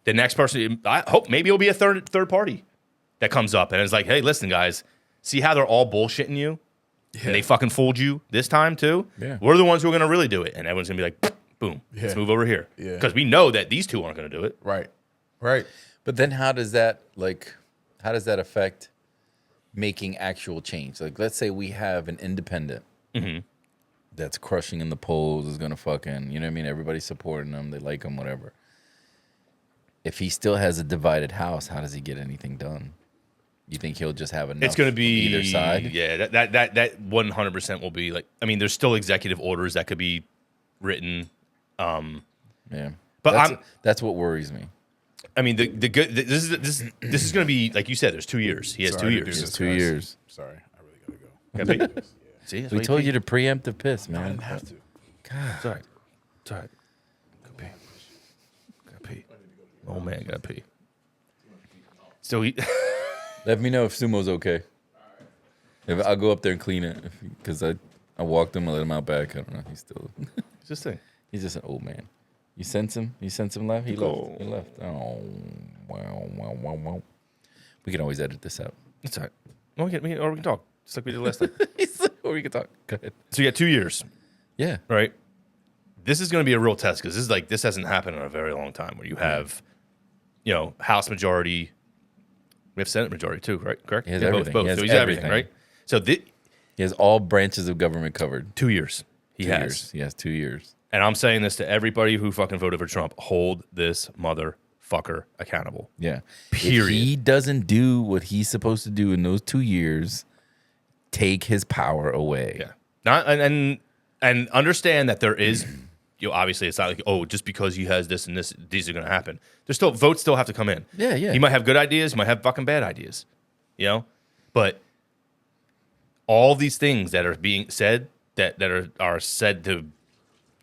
the next person, I hope maybe it'll be a third party that comes up and is like, hey, listen, guys, see how they're all bullshitting you? And they fucking fooled you this time too? Yeah. We're the ones who are going to really do it. And everyone's going to be like, boom, let's Yeah. move over here. Yeah. Because we know that these two aren't going to do it. Right. Right. But then how does that affect making actual change? Like, let's say we have an independent that's crushing in the polls, is gonna fucking, you know what I mean? Everybody's supporting him, they like him, whatever. If he still has a divided house, how does he get anything done? You think he'll just have enough? It's going to be on either side. Yeah, that 100% will be like, I mean, there's still executive orders that could be written. Yeah, But that's what worries me. I mean, the good, this is going to be, like you said, there's 2 years. He has Sorry 2 to do years. this, 2 guys. years. Sorry. I really got to go. Gotta pee. See, that's We why told pee. you to preemptive piss, I man. didn't have to. It's all right. It's all right. Go pee. Gotta pee. Oh, man, gotta pee. So he... Let me know if Sumo's okay. If I'll go up there and clean it, because I walked him, I let him out back. I don't know. He's still. It's this thing. He's just an old man. You sense him? You sense him left? He left. He left. Oh, wow. We can always edit this out. It's all right. Well, or we can talk, just like we did last time. Or we can talk. Go ahead. So you got 2 years, Yeah. right? This is going to be a real test because this hasn't happened in a very long time where you have, House majority. We have Senate majority too, right? Correct? He has Yeah, everything. Both. He has So he's everything. right? So He has all branches of government covered. 2 years. He 2 has. years. He has 2 years. And I'm saying this to everybody who fucking voted for Trump. Hold this motherfucker accountable. Yeah. Period. If he doesn't do what he's supposed to do in those 2 years, take his power away. Yeah. Not and understand that there is, obviously it's not like, just because he has this and this, these are going to happen. There's still votes still have to come in. Yeah, yeah. He might have good ideas, he might have fucking bad ideas, But all these things that are being said that are said to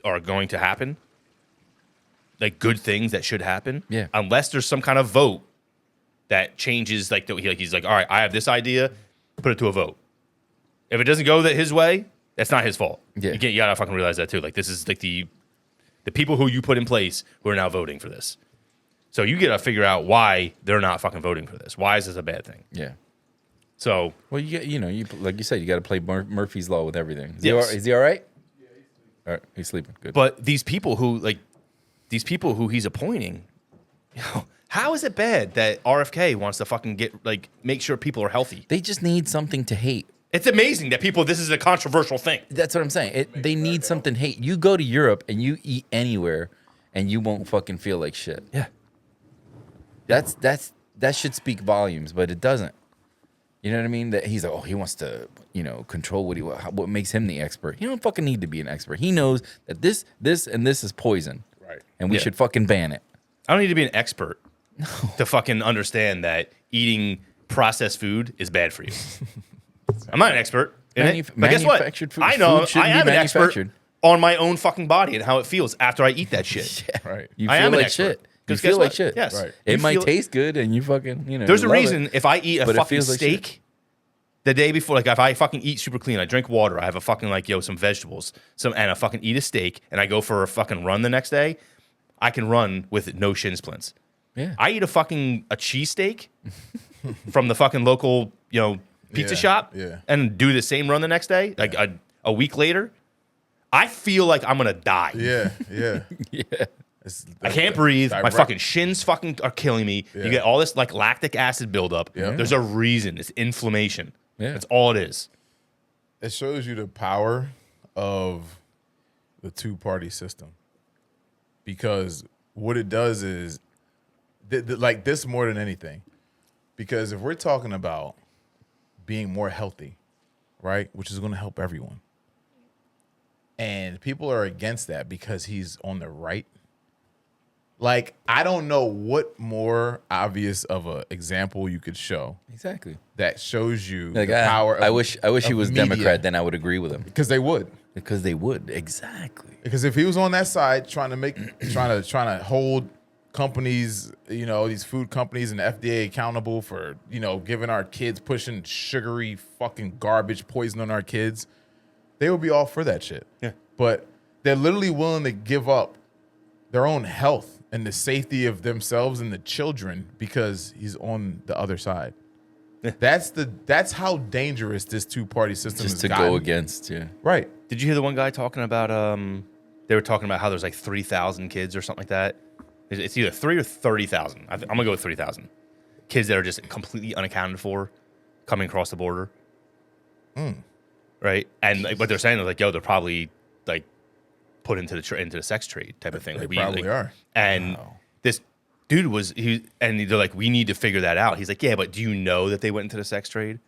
are going to happen, like good things that should happen. Yeah. Unless there's some kind of vote that changes, he's like, all right, I have this idea, put it to a vote. If it doesn't go his way, that's not his fault. Yeah. You gotta fucking realize that too. Like this is like the people who you put in place who are now voting for this. So you gotta figure out why they're not fucking voting for this. Why is this a bad thing? Yeah. So Well, you like you said, you got to play Murphy's Law with everything. Is, Yes. is he all right? Yeah, he's sleeping. All right, he's sleeping. Good. but these people who he's appointing, how is it bad that RFK wants to fucking make sure people are healthy? They just need something to hate. It's amazing that this is a controversial thing. That's what I'm saying. They need something to hate. You go to Europe and you eat anywhere, and you won't fucking feel like shit. Yeah. That should speak volumes, but it doesn't. You know what I mean? That he's like, he wants to, control what makes him the expert. He don't fucking need to be an expert. He knows that this, and this is poison. Right. And we Yeah. should fucking ban it. I don't need to be an expert to fucking understand that eating processed food is bad for you. I'm not an expert in it, but guess what? Manufactured food- I know food shouldn't I be am an expert manufactured. on my own fucking body and how it feels after I eat that shit. Right. You I feel am an like expert. shit. You 'Cause feel guess like what? shit. Yes. Right. It You might feel- taste good, and you fucking, There's you a love reason it. if I eat a But it fucking feels like shit. steak the day before, like if I fucking eat super clean, I drink water, I have a fucking some vegetables, and I fucking eat a steak, and I go for a fucking run the next day, I can run with no shin splints. Yeah. I eat a cheesesteak from the fucking local, pizza Yeah, shop yeah. and do the same run the next day, like a week later, I feel like I'm gonna die. Yeah, yeah. Yeah. I can't breathe. My direct- fucking shins fucking are killing me. Yeah. You get all this like lactic acid buildup. Yeah. There's a reason. It's inflammation. Yeah. That's all it is. It shows you the power of the two-party system, because what it does is like this more than anything. Because if we're talking about being more healthy, right, which is going to help everyone, and people are against that because he's on the right. Like, I don't know what more obvious of an example you could show Exactly. that shows you Like the power. I wish he was media. Democrat, then I would agree with him Because they would. because they would exactly. Because if he was on that side trying to hold companies, these food companies and the FDA accountable for, giving our kids, pushing sugary fucking garbage, poison on our kids, they would be all for that shit. Yeah. But they're literally willing to give up their own health and the safety of themselves and the children because he's on the other side. That's how dangerous this two-party system Just has to gotten. go against, yeah. Right. Did you hear the one guy talking about? They were talking about how there's like 3,000 kids or something like that. It's either 3 or 30,000. I'm gonna go with 3,000 kids that are just completely unaccounted for coming across the border. Right, and like, what they're saying is like, yo, they're probably like put into the sex trade type of thing. They Like, probably are. And this dude and they're like, we need to figure that out. He's like, yeah, but do you know that they went into the sex trade?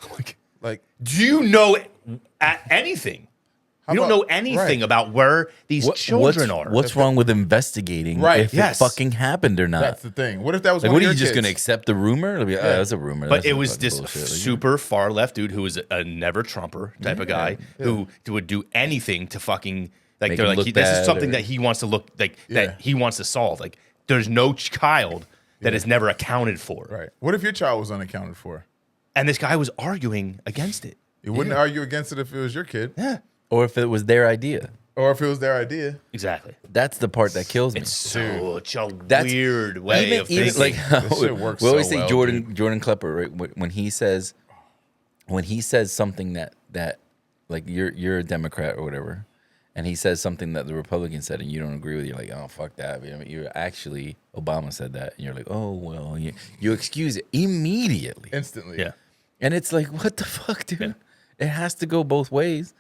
I'm like, Like, do you know anything? You don't about- know anything right. about where these children are. What's wrong with investigating Right, if yes. it fucking happened or not? that's the thing. What if that was Like, one what of are your you just kids? gonna accept the rumor? It'll be, that's a rumor. But That's it some was fucking this bullshit. Like, super far left dude who was a never Trumper type of guy who would do anything to fucking like. Make They're him like, look this is bad something or- that he wants to look like Yeah. that he wants to solve. Like, there's no child that is never accounted for, Right. What if your child was unaccounted for? and this guy was arguing against it. You wouldn't argue against it if it was your kid, Yeah, or if it was their idea. or if it was their idea. exactly. That's the part that kills me. It's such a That's- weird way of thinking. like how This shit works we always so say well, Jordan Klepper, right? When he says something that like you're a Democrat or whatever, and he says something that the Republican said and you don't agree with, you're like, oh fuck that. I mean, you're actually Obama said that, and you're like, oh well, you excuse it immediately, Instantly. yeah. and it's like, what the fuck, dude? It has to go both ways.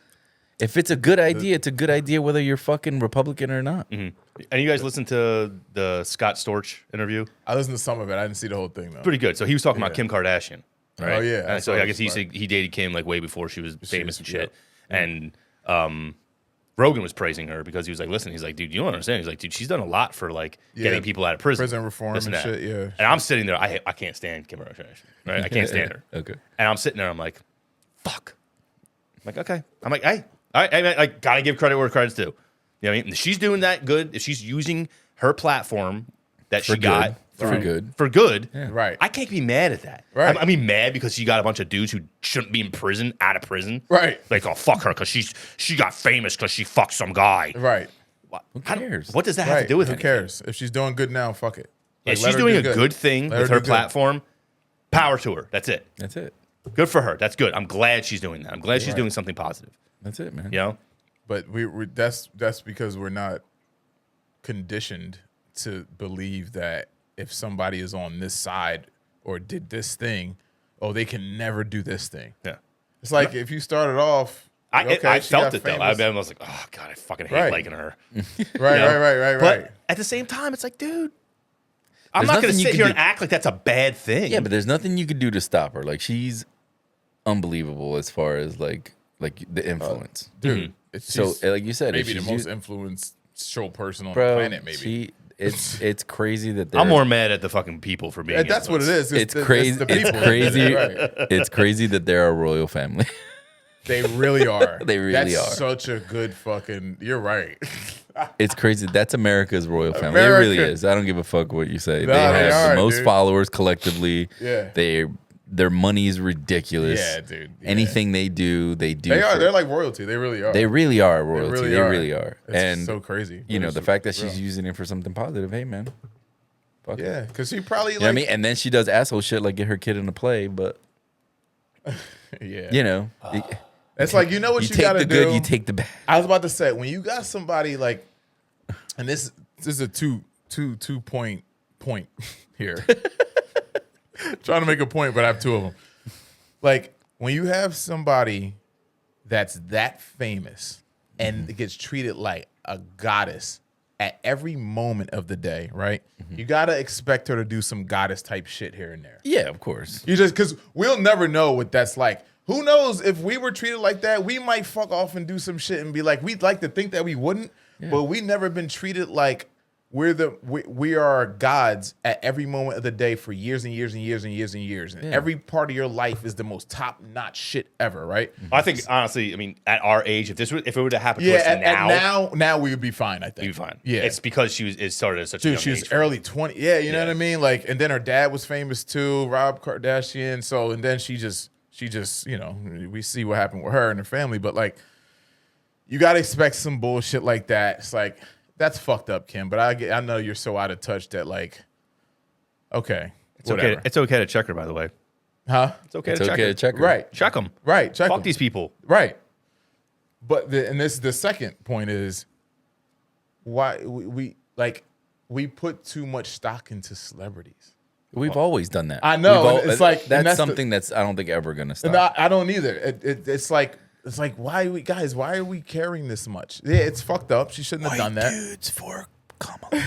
If it's a good idea, it's a good idea whether you're fucking Republican or not. And you guys listen to the Scott Storch interview? I listened to some of it. I didn't see the whole thing though. Pretty good. So he was talking about Kim Kardashian. Right? Oh, yeah. I And so saw I guess this he dated Kim like way before she was famous and shit. yeah. And Rogan was praising her because he was like, listen, he's like, dude, you don't understand. He's like, dude, she's done a lot for like getting people out of prison. Prison reform this and that. shit, yeah. And I'm sitting there, I can't stand Kim Kardashian. Right? I can't stand her. Okay. And I'm sitting there, I'm like, fuck. I'm like, okay. I'm like, hey, I gotta give credit where credit's due. You know what I mean? If she's doing that good, if she's using her platform that she For got good. For good. for good, Right. I can't be mad at that. Right. I mean, mad because she got a bunch of dudes who shouldn't be in prison out of prison. Right. Like, oh, fuck her because she got famous because she fucked some guy. Right. Who cares? What does that have Right. to do with Who anything? cares? If she's doing good now, fuck it. If Like, let she's her doing do a good thing Let with her her do good. platform, power to her. That's it. That's it. Good for her. That's good. I'm glad she's doing that. I'm glad she's doing something positive. That's it, man. You know? But we that's because we're not conditioned to believe that if somebody is on this side or did this thing, oh, they can never do this thing. Yeah. It's like if you started off, I okay, she felt got it though. famous. I was like, oh god, I fucking hate Right. liking her. Right, You know? right. But at the same time, it's like, dude, I'm There's not going to nothing you sit can here do- and act like that's a bad thing. Yeah, but there's nothing you could do to stop her. Like, she's unbelievable as far as like the influence. Dude, it's So, she's like you said, if maybe the she's most u- influential person on bro, the planet. Maybe it's crazy that I'm they're- more mad at the fucking people for being. that's what it influenced. is. It's crazy. the It's people. crazy. Right. It's crazy that they're a royal family. They really are. They really That's are. such a good fucking. You're right. It's crazy. That's America's royal family. It really America. is. I don't give a fuck what you say. No, they have they the are, most dude. followers collectively. Yeah. Their money is ridiculous. Yeah, dude. Yeah. Anything they do, they do. They are. for- They're like royalty. They really are. They really are royalty. They really are. are. It's And so crazy. you know, But the it's fact that real. she's using it for something positive, hey man. Fuck it. Yeah, because she probably You know what I mean? And then she does asshole shit like get her kid in a play, but Yeah. You know, It's like, you know what you you take gotta the do. good, you take the bad. I was about to say, when you got somebody like, and this is a two point here. Trying to make a point, but I have two of them. Like, when you have somebody that's that famous and it gets treated like a goddess at every moment of the day, right? You gotta expect her to do some goddess type shit here and there. Yeah, of course. You just, because we'll never know what that's like. Who knows, if we were treated like that, we might fuck off and do some shit and be like, we'd like to think that we wouldn't, but we never been treated like we are gods at every moment of the day for years and years and years and years and years. And every part of your life is the most top notch shit ever, right? I think honestly, I mean, at our age, if it were to happen to Yeah, us now we would be fine, I think. we'd be fine. Yeah. It's because it started at such a Dude, young she was age. early 20. Yeah, you know what I mean? Like, and then her dad was famous too, Rob Kardashian. So, and then she just, you know, we see what happened with her and her family. But like, you got to expect some bullshit like that. It's like, that's fucked up, Kim. But I know you're so out of touch that like, okay, It's whatever. okay. It's okay to check her, by the way. Huh? It's okay It's to check okay her. to check her. Right. Check them. Right. Check Fuck 'em. these people. Right. But the second point is why we put too much stock into celebrities. We've always done that. I know, We've and it's like- and that's that's the- something that's I don't think ever gonna stop. And I don't either. It's like why are we caring this much? Yeah, it's fucked up. She shouldn't have done that. Dudes for Kamala.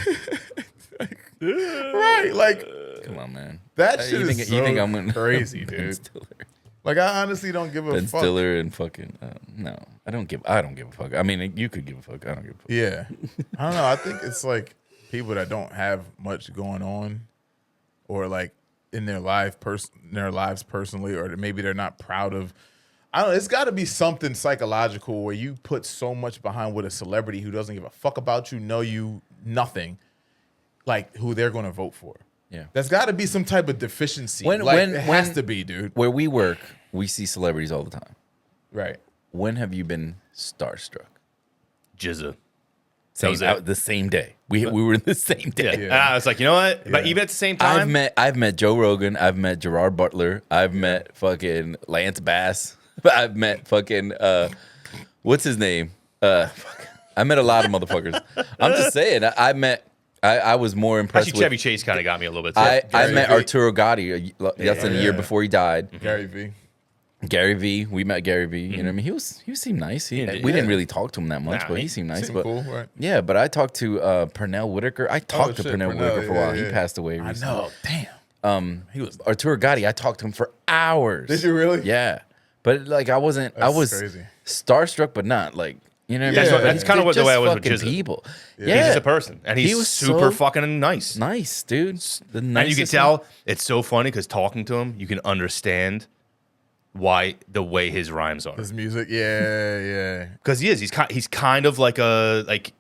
Right. Like Come on, man. that shit you is think, so you think I'm gonna crazy, Ben dude. Stiller. Like I honestly don't give a Ben fuck. Stiller and fucking no, I don't give a fuck. I mean, you could give a fuck. I don't give a fuck. Yeah. I don't know. I think it's like people that don't have much going on or like in their lives personally, or maybe they're not proud of. I don't know. It's got to be something psychological where you put so much behind with a celebrity who doesn't give a fuck about you, know you, nothing, like who they're going to vote for. Yeah. There's got to be some type of deficiency. It has to be, dude. Where we work, we see celebrities all the time. Right. When have you been starstruck? Jizza. Same, the same day. We were in the same day. Yeah. And I was like, you know what? But Yeah. even at the same time, I've met Joe Rogan. I've met Gerard Butler. I've met fucking Lance Bass. I've met fucking what's his name? I met a lot of motherfuckers. I'm just saying. I was more impressed actually with. Chevy Chase kind of got me a little bit. Too. I met V. Arturo Gotti less than a year Yeah. before he died. Gary V. Gary V. We met Gary V. You know what I mean? He seemed nice. We Yeah. didn't really talk to him that much, Nah, but he he seemed nice. Seemed But cool, right? yeah, but I talked to Pernell Whitaker. I talked to shit, Pernell Pernell, Whitaker for a while. yeah, He yeah. passed away I recently. know. Damn. He was Arturo Gotti. I talked to him for hours. Did you really? Yeah, but like I was crazy. starstruck, but not like you know. What I That's mean? what- that's But kinda what the just way I was with fucking Jizza. people. He's Yeah, just a person, and he's He was super so fucking nice. nice, dude. The And you nicest can tell it's so funny because talking to him, you can understand why the way his rhymes are. His music, yeah. Because he's kind of like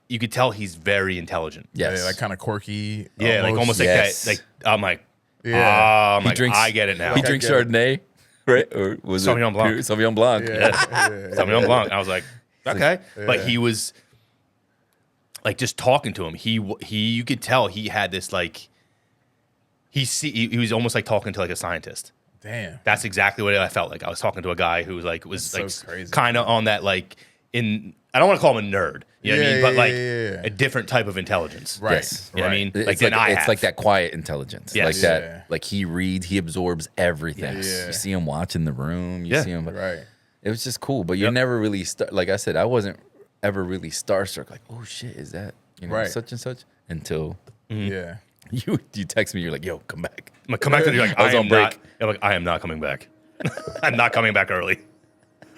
you could tell he's very intelligent. Yes, Yeah, like kind of quirky. Yeah, like almost Yes. like that. Like I'm like, Yeah. I'm like, I get it now. He drinks I get it. Chardonnay, right? Or was Sauvignon it Blanc. pure Sauvignon Blanc? Yeah. Sauvignon Blanc. I was like, okay, but yeah. he was like just talking to him. He you could tell he had this like he was almost like talking to like a scientist. Damn. That's exactly what I felt like. I was talking to a guy who was like That's so crazy. kind of on that like I don't want to call him a nerd, you know what I mean, but like yeah. a different type of intelligence. Right. Yes. You know what I mean? It's Like than I it's have. like that quiet intelligence, Yes. like Yeah. that. Like he reads, he absorbs everything. Yes. Yeah. You see him watching the room. You Yeah. see him. Right. It was just cool, but you're Yep. never really like I said. I wasn't ever really starstruck. Like, oh shit, is that Right. such and such? Until Yeah. you text me, you're like, yo, come back. I'm like, come back to you like I was I on am break. not. I'm like I am not coming back. I'm not coming back early.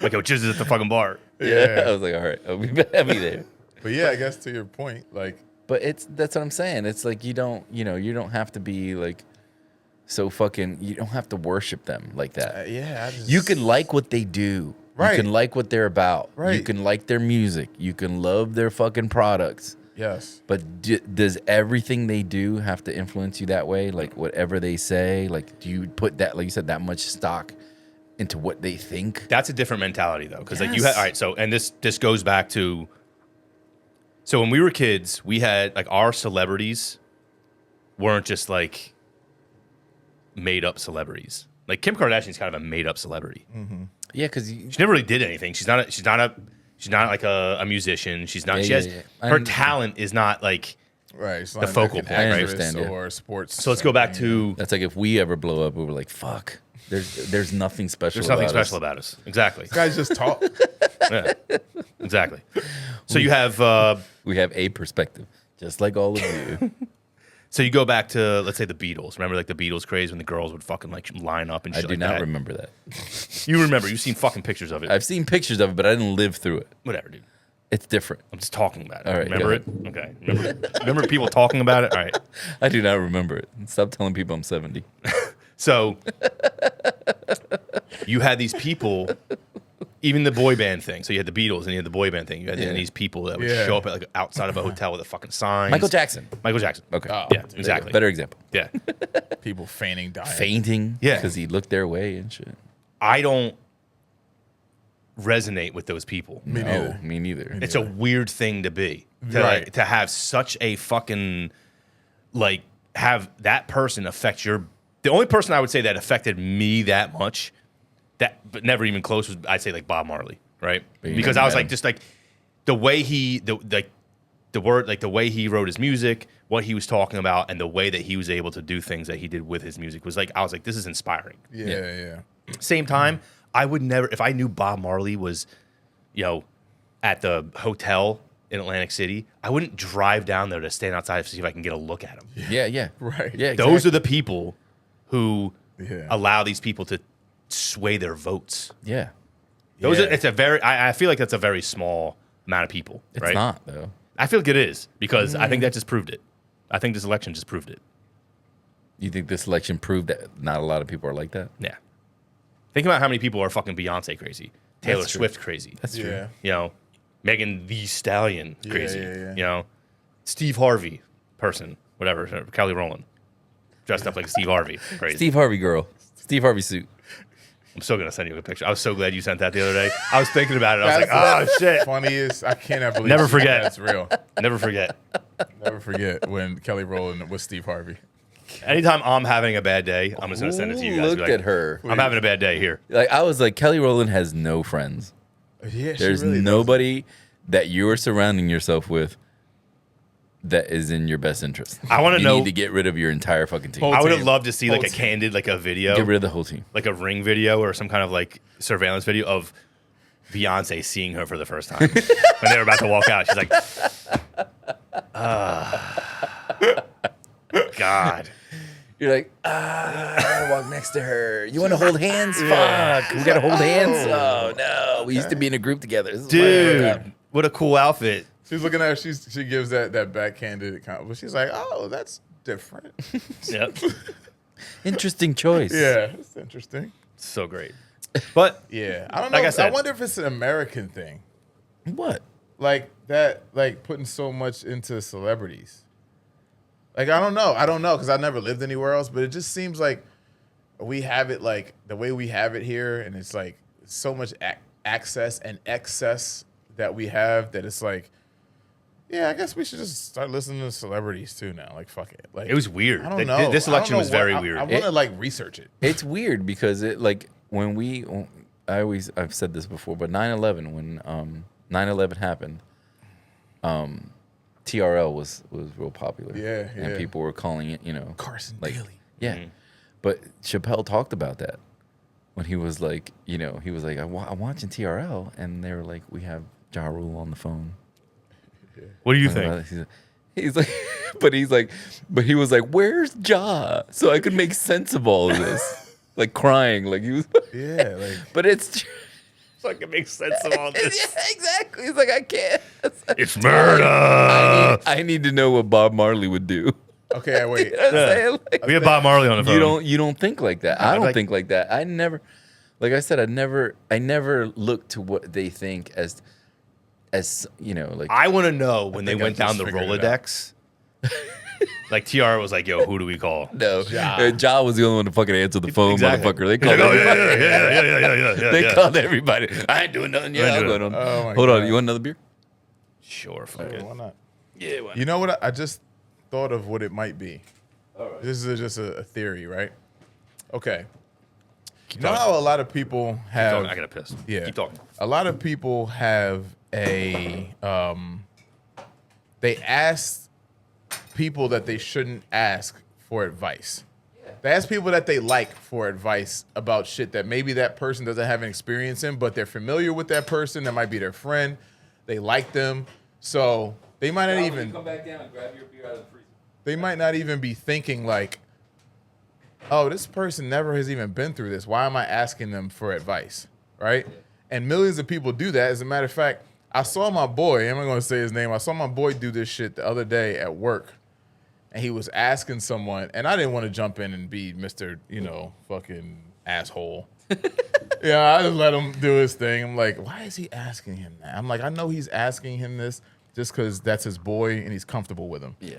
Like yo, Jizz is at the fucking bar. Yeah, I was like, all right, I'll be there. But yeah, I guess to your point, like, But that's what I'm saying. It's like you don't have to be like so fucking. You don't have to worship them like that. yeah, I just, You can like what they do. Right. You can like what they're about. You Right. can like their music. You can love their fucking products. yes, But does everything they do have to influence you that way? Like whatever they say, like do you put that, like you said, that much stock into what they think? That's a different mentality though, because like you Yes. had all right. So and this goes back to. So when we were kids, we had like our celebrities weren't just like made up celebrities. Like Kim Kardashian's kind of a made up celebrity. Yeah, because She never really did anything. She's not like a musician. She's not. Yeah, she yeah, has yeah. her And- talent is not like. Right. It's The focal like an point, right? actress I understand, yeah. or sports. So let's go back to. that's like if we ever blow up, we were like, fuck. There's nothing special. There's nothing about special us. about us. Exactly. guys just talk. Yeah. Exactly. So you have. We have a perspective, just like all of you. So you go back to, let's say, the Beatles. Remember, like the Beatles craze when the girls would fucking like line up and I shit do like not that? remember that. You remember? You've seen fucking pictures of it. I've seen pictures of it, but I didn't live through it. Whatever, dude. It's different. I'm just talking about it. All right, remember go it? Okay. Remember people talking about it? All right. I do not remember it. Stop telling people I'm 70. So you had these people, even the boy band thing. So you had the Beatles and you had the boy band thing. You had Yeah. these people that would Yeah. show up at like outside of a hotel with a fucking sign. Michael Jackson. Michael Jackson. Okay. Oh, Yeah, dude. exactly. Better example. Yeah. People feigning dying. Fainting. Yeah. Because he looked their way and shit. I don't resonate with those people. Me No, neither. me neither. It's a weird thing to be. To, Right. like, to have such a fucking, like, have that person affect your. The only person I would say that affected me that much, but never even close, was I'd say like Bob Marley, right? But you Because never I was met like, him. just like the way the way he wrote his music, what he was talking about, and the way that he was able to do things that he did with his music was like, I was like, this is inspiring. Yeah. Same time, I would never, if I knew Bob Marley was, at the hotel in Atlantic City, I wouldn't drive down there to stand outside to see if I can get a look at him. Yeah. Right. Yeah. Those are the people who Yeah. allow these people to sway their votes. Yeah. Those Yeah. are, it's a very, I feel like that's a very small amount of people, It's right? not, though. I feel like it is because I think that just proved it. I think this election just proved it. You think this election proved that not a lot of people are like that? Yeah. Think about how many people are fucking Beyonce crazy, Taylor That's true. Swift crazy. That's true. Yeah. Megan the Stallion crazy. Yeah. Steve Harvey person, whatever, Kelly Rowland dressed up like Steve Harvey, crazy. Steve Harvey girl. Steve Harvey suit. I'm still gonna send you a picture. I was so glad you sent that the other day. I was thinking about it. I was like, oh shit. Funniest. I cannot believe. Never forget. That's real. Never forget. Never forget when Kelly Rowland was Steve Harvey. Anytime I'm having a bad day, I'm just gonna send it to you guys. Look Be like, at her. I'm having a bad day here. Like I was like, Kelly Rowland has no friends. Yeah, There's nobody that you are surrounding yourself with that is in your best interest. I wanna You know- need to get rid of your entire fucking team. Whole I would have team. loved to see like Whole a team. candid, like a video, Get rid of the whole team. like a Ring video or some kind of like surveillance video of Beyonce seeing her for the first time when they were about to walk out. She's like, God. You're like, I gotta walk next to her. You want to hold hands? Fuck. We gotta hold hands? Oh, no. We used to be in a group together. This is Dude, what a cool outfit. She's looking at her. She gives that backhanded comment, but she's like, "Oh, that's different." Yep. interesting choice. Yeah, it's interesting. So great. But Yeah, I don't know. Like I said- I wonder if it's an American thing, What? like that, like putting so much into celebrities. Like I don't know because I never lived anywhere else, but it just seems like we have it like the way we have it here, and it's like so much access and excess that we have that it's like, yeah, I guess we should just start listening to celebrities too now. Like fuck it. Like it was weird. I don't Th- know. This I don't election know was very what- weird. I want to like research it. It's weird because it like when I've said this before, but 9/11 when 9/11 happened, TRL was real popular. Yeah, and yeah. people were calling it, Carson like, Daly. Yeah, but Chappelle talked about that when he was like, I'm watching TRL, and they were like, we have Ja Rule on the phone. What do you Talking about think? it. He's like, but he was like, where's Ja? So I could make sense of all of this, like crying, like he was. Yeah, like But it's Fucking makes sense of all this. yeah, exactly. He's like, I can't. It's murder. I need to know what Bob Marley would do. okay, wait. You know what I'm saying? Like, We have Bob Marley on the phone. you don't think like that. I don't like- think like that. I never, like I said, I never look to what they think as like I want to know when they think I went down just the figured it Rolodex. Like TR was like, "Yo, who do we call?" no. Ja was the only one to fucking answer the phone, Exactly. motherfucker. They He's called like, "Oh, everybody. yeah. They called everybody. I ain't doing nothing. Yeah, ain't I'm doing going on. Oh my Hold on. God. You want another beer? Sure, fuck Hey, it. why not? Yeah, why You know what? I just thought of what it might be. This is just a theory, right? Okay. You know how a lot of people have. I gotta piss. Yeah. Keep talking. A lot of people have a they ask people that they shouldn't ask for advice. They ask people that they like for advice about shit that maybe that person doesn't have an experience in, but they're familiar with that person. That might be their friend. They like them. So they might not even come back down and grab your beer out of the freezer. they might not even be thinking like, oh, this person never has even been through this. Why am I asking them for advice? Right? And millions of people do that. As a matter of fact, I saw my boy, I'm not going to say his name. I saw my boy do this shit the other day at work. And he was asking someone, and I didn't want to jump in and be Mr., fucking asshole. Yeah, I just let him do his thing. I'm like, why is he asking him that? I'm like, I know he's asking him this just because that's his boy and he's comfortable with him. Yeah.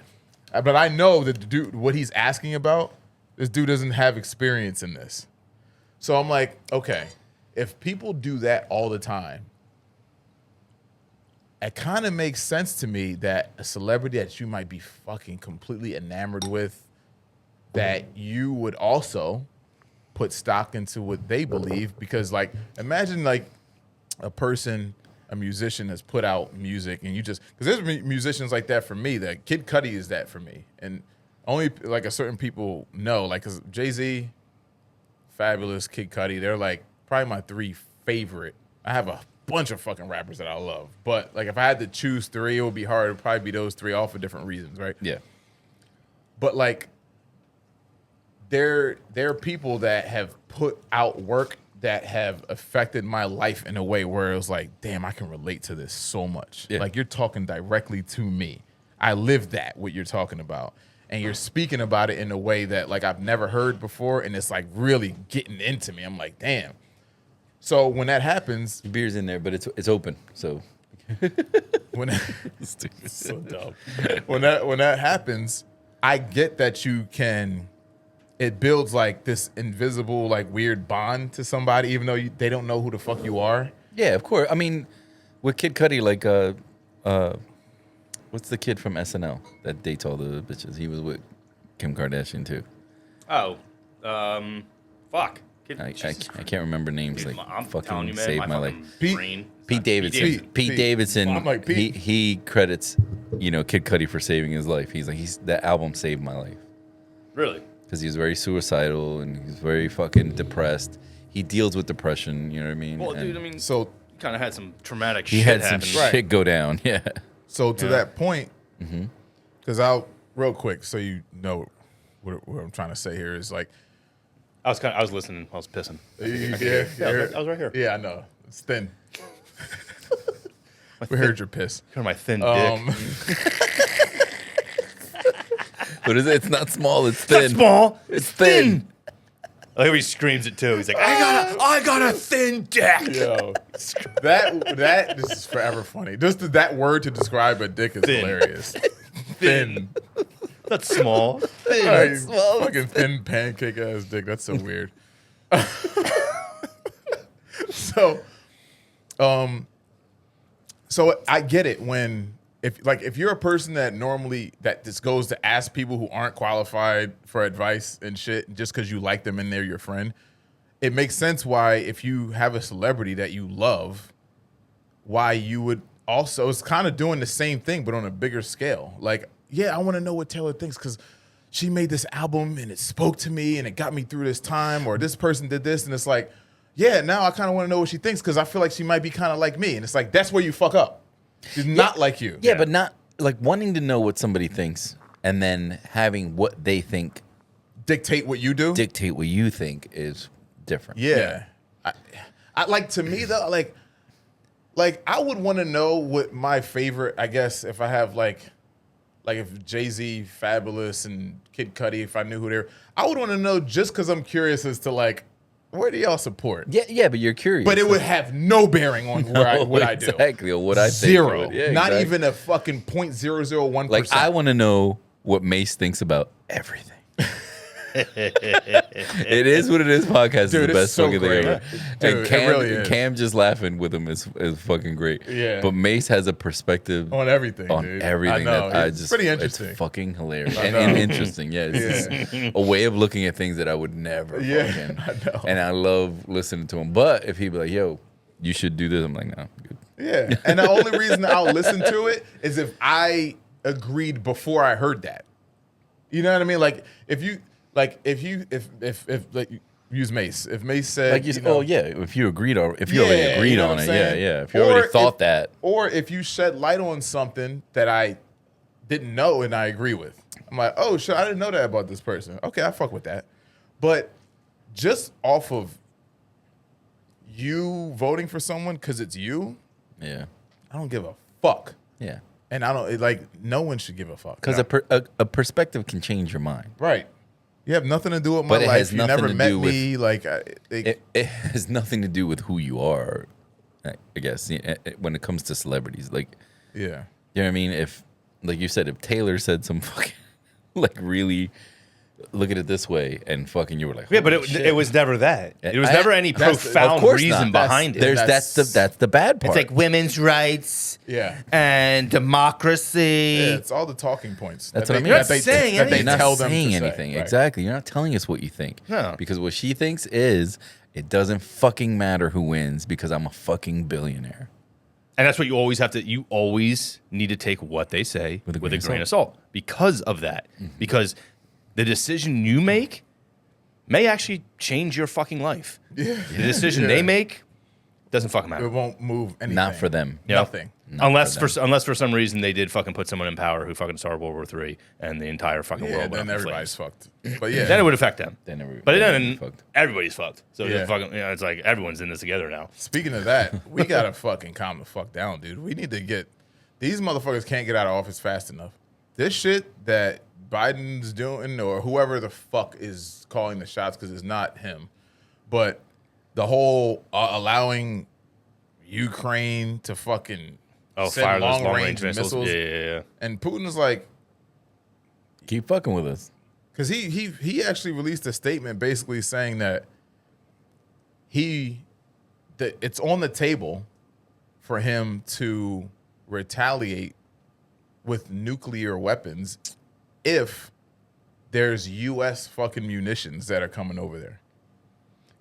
But I know that the dude, what he's asking about, this dude doesn't have experience in this. So I'm like, okay, if people do that all the time, it kind of makes sense to me that a celebrity that you might be fucking completely enamored with, that you would also put stock into what they believe. Because, like, imagine, like, a musician has put out music and you just, because there's musicians like that for me, that Kid Cudi is that for me. And only, like, a certain people know, like, because Jay-Z, Fabulous, Kid Cudi, they're, like, probably my three favorite. I have a bunch of fucking rappers that I love, but like if I had to choose three, it would be hard. It would probably be those three, all for different reasons, right? Yeah. But like, there are people that have put out work that have affected my life in a way where it was like, damn, I can relate to this so much. Yeah. Like, you're talking directly to me. I live that, what you're talking about. And you're speaking about it in a way that like I've never heard before, and it's like really getting into me. I'm like, damn. So when that happens, Your beer's in there, but it's open. So when so dumb. When that happens, I get that you can. It builds like this invisible, like weird bond to somebody, even though they don't know who the fuck you are. yeah, of course. I mean, with Kid Cudi, like what's the kid from SNL that dates all the bitches? He was with Kim Kardashian too. Oh, fuck. I Jesus can't remember names. Dude, Like I'm fucking telling you, man, saved my life. fucking Pete- brain. Pete Davidson. Pete. Pete Davidson. I'm like, Pete. He credits, Kid Cudi for saving his life. He's like, that album saved my life Really? because he was very suicidal and he's very fucking depressed. He deals with depression. You know what I mean? Well, And dude, I mean, So kind of had some traumatic he shit had some happen. Right. shit go down. Yeah. So to Yeah. that point, because I'll real quick, so you know what I'm trying to say here is like, I was listening. I was pissing. yeah, I was right here. Yeah, I know. It's thin. We heard your piss. Kind of my thin dick. What is it? It's not small. It's thin. It's small. It's thin. I think he screams it too. He's like, I got a thin dick. Yo, that this is forever funny. Just that word to describe a dick is Thin. hilarious. Thin. That's small. Thin. Like, small. fucking thin pancake ass dick. That's so weird. So I get it when if you're a person that normally that just goes to ask people who aren't qualified for advice and shit just because you like them and they're your friend, it makes sense why if you have a celebrity that you love, why you would also, it's kind of doing the same thing but on a bigger scale. Like, yeah, I want to know what Taylor thinks because she made this album and it spoke to me and it got me through this time, or this person did this, and it's like, yeah, now I kind of want to know what she thinks because I feel like she might be kind of like me. And it's like, that's where you fuck up. She's not like you. Yeah, but not like wanting to know what somebody thinks and then having what they think Dictate what you do. dictate what you think is different. Yeah. I like, to me though, like I would want to know what my favorite, I guess, if I have like if Jay-Z, Fabulous, and Kid Cudi, if I knew who they were, I would want to know just because I'm curious as to like, where do y'all support? Yeah, but you're curious. But it would have no bearing on where what I do. Exactly, or what I think. Zero. Yeah, Not exactly. even a fucking 0.001%. Like, I want to know what Mace thinks about everything. It is what it is. Podcast is Dude, the it's best so fucking thing great. ever. Dude, And it really is. Cam just laughing with him is fucking great. Yeah. But Mace has a perspective On everything, on dude. everything I know. that I It's just pretty interesting. It's fucking hilarious I and know. interesting. Yeah, it's just a way of looking at things that I would never. Yeah, fucking, I know. And I love listening to him. But if he'd be like, "Yo, you should do this," I'm like, "No, good." Yeah. And the only reason I'll listen to it is if I agreed before I heard that. You know what I mean? Like if you like use Mace. If Mace said Like you said, oh yeah, if you agreed on, if you Yeah, already agreed you know on what it, I'm yeah, saying? yeah. If you already thought if- that, or if you shed light on something that I didn't know and I agree with. I'm like, oh shit, I didn't know that about this person. Okay, I fuck with that. But just off of you voting for someone because it's you, yeah, I don't give a fuck. yeah. And I don't like no one should give a fuck. Because a perspective can change your mind. Right. You have nothing to do with my But it life. has You nothing never to met do with- me. Like, It has nothing to do with who you are, I guess. When it comes to celebrities, like, yeah. you know what I mean? If, like you said, if Taylor said some fucking, like, really look at it this way, and fucking you were like, Yeah, but "Holy shit." it was never that. It was never any that's the- of profound course reason not. behind it. There's That's- that's the bad part. It's like women's rights Yeah. and democracy. Yeah, it's all the talking points. That's that what I they- mean. You're not that they- saying that they You're not tell them to saying say. anything. Right. Exactly. You're not telling us what you think. No. Because what she thinks is it doesn't fucking matter who wins because I'm a fucking billionaire. And that's what you always have to. You always need to take what they say with a grain of salt because of that. Because the decision you make may actually change your fucking life. The decision they make doesn't fucking matter. It won't move anything. Not for them. You know? Nothing. Not Unless for unless for some reason they did fucking put someone in power who fucking started World War III and the entire fucking Yeah, world went then up in everybody's flames. fucked. But yeah. Then it would affect them. They never- But they then never fucked. everybody's fucked. So Yeah. fucking, it's like everyone's in this together now. Speaking of that, we gotta fucking calm the fuck down, dude. We need to get these motherfuckers can't get out of office fast enough. This shit that Biden's doing, or whoever the fuck is calling the shots, because it's not him, but the whole allowing Ukraine to fucking send Fire those long-range missiles, Yeah. and Putin is like, Keep fucking with us. because he actually released a statement basically saying that it's on the table for him to retaliate with nuclear weapons if there's U.S. fucking munitions that are coming over there.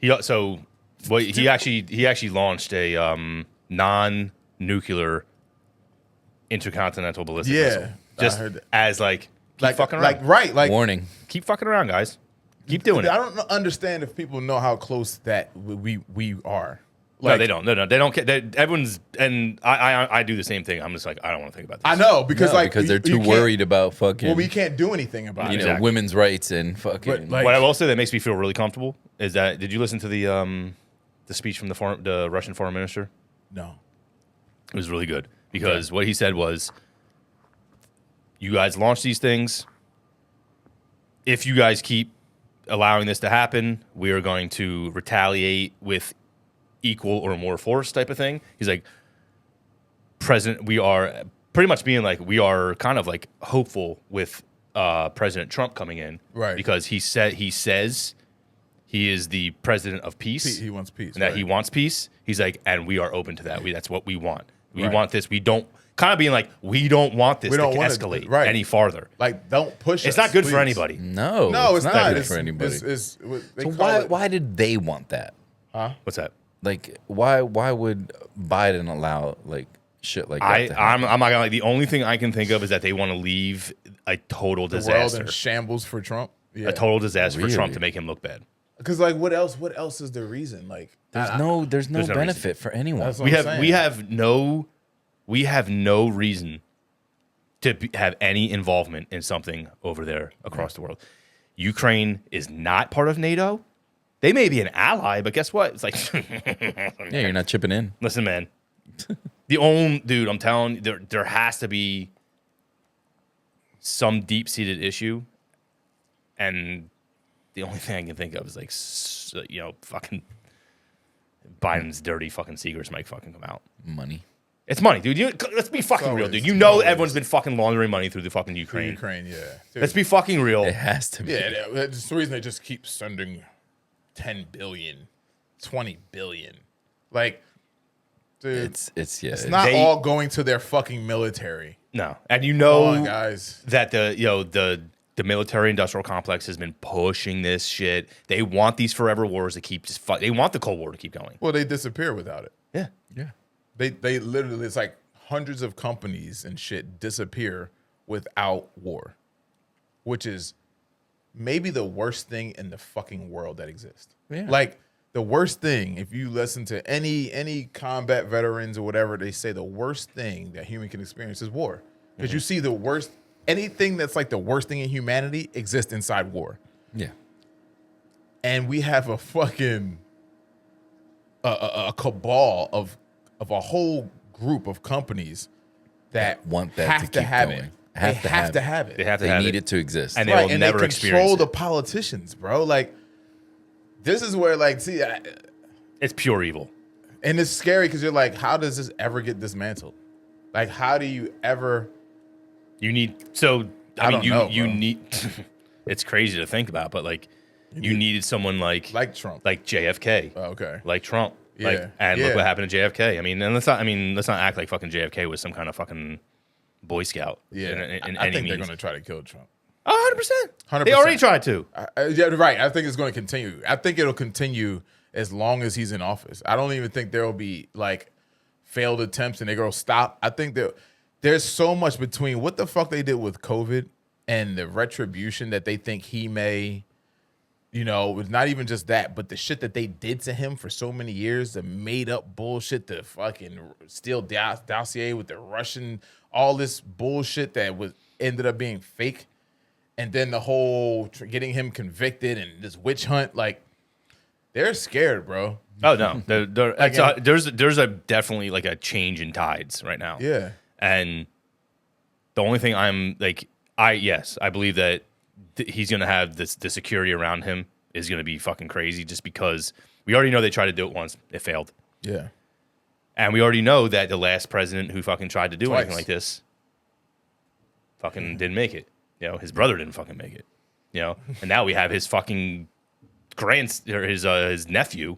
He actually launched a non-nuclear intercontinental ballistic missile. I Just heard that. as keep fucking around. Like Warning. Keep fucking around, guys. Keep doing I it. don't understand if people know how close that we are. No, they don't. No, they don't care. Everyone's and I do the same thing. I'm just like I don't want to think about this. I know because No, because they're you too can't- worried about fucking, Well, we can't do anything about you it. know, Exactly. women's rights and fucking. But, like- What I will say that makes me feel really comfortable is that did you listen to the speech from the Russian foreign minister? No. It was really good because what he said was, "You guys launch these things. If you guys keep allowing this to happen, we are going to retaliate with equal or more force," type of thing. He's like, we are pretty much being like, we are kind of like hopeful with President Trump coming in, Right. Because he says he is the president of peace. He wants peace. And that right. he wants peace. He's like, and we are open to that. That's what we want. We Right. want this. We don't kind of being like, we don't want this We to don't want it, escalate right. any farther. Like, don't push It's us, not good for please. anybody. no, It's not. good for anybody. They So call why did they want that? What's that? Like, why would Biden allow like shit like that? to I'm happen? not gonna like the only thing I can think of is that they want to leave a total the world disaster. in shambles for Trump? Yeah. A total disaster for Trump Really? to make him look bad. Because like, what else? What else is the reason? Like, There's no there's no benefit for anyone. That's what We I'm saying. we have no reason to have any involvement in something over there across the world. Ukraine is not part of NATO. They may be an ally, but guess what? It's like, Yeah, you're not chipping in. listen, man. Dude, I'm telling you, there has to be some deep-seated issue, and the only thing I can think of is like, fucking Biden's dirty fucking secrets might fucking come out. Money. It's money, dude. Let's be fucking real, always- dude. You know always. everyone's been fucking laundering money through the fucking For Ukraine. Ukraine, yeah. Dude, Let's be fucking real. It has to be. yeah, that's the reason they just keep sending 10 billion, 20 billion. Like, dude, It's yeah. it's not They- all going to their fucking military. No, and you Come know on, guys. that the military industrial complex has been pushing this shit. They want these forever wars to keep just they want the Cold War to keep going. Well, they disappear without it. Yeah. yeah. They literally, it's like hundreds of companies and shit disappear without war, which is maybe the worst thing in the fucking world that exists. Yeah. Like the worst thing, if you listen to any combat veterans or whatever, they say the worst thing that human can experience is war. Because you see the worst, anything that's like the worst thing in humanity exists inside war. Yeah. And we have a fucking a cabal of a whole group of companies that Want that have to to keep have going. it. Have They to have have to it. have it. They have to They have need it. it to exist. And they Right, will and never they experience control it. the politicians, bro. Like this is where, like, see, It's pure evil. and it's scary because you're like, how does this ever get dismantled? Like, how do you ever? You need so I, I mean don't you know, you bro. need it's crazy to think about, but like you needed someone like Trump. JFK. Oh, okay. Like Trump. Like Yeah. and Yeah. look what happened to JFK. I mean, and let's not act like fucking JFK was some kind of fucking Boy Scout. Yeah, in I any think they're means. going to try to kill Trump. 100%. They already 100%. tried to. Yeah, right. I think it's going to continue. I think it'll continue as long as he's in office. I don't even think there will be like failed attempts and they're going to stop. I think that there's so much between what the fuck they did with COVID and the retribution that they think he may, you know, it's not even just that, but the shit that they did to him for so many years, the made up bullshit, the fucking Steele dossier with the Russian, all this bullshit that was ended up being fake. And then the whole getting him convicted and this witch hunt, like they're scared, bro. Oh no, Again- there's a definitely like a change in tides right now. Yeah. And the only thing I'm like, I believe that he's gonna have the security around him is gonna be fucking crazy, just because we already know they tried to do it once, it failed, Yeah. and we already know that the last president who fucking tried to do anything Twice. like this fucking didn't make it. You know, his brother didn't fucking make it. You know, and now we have his fucking his nephew.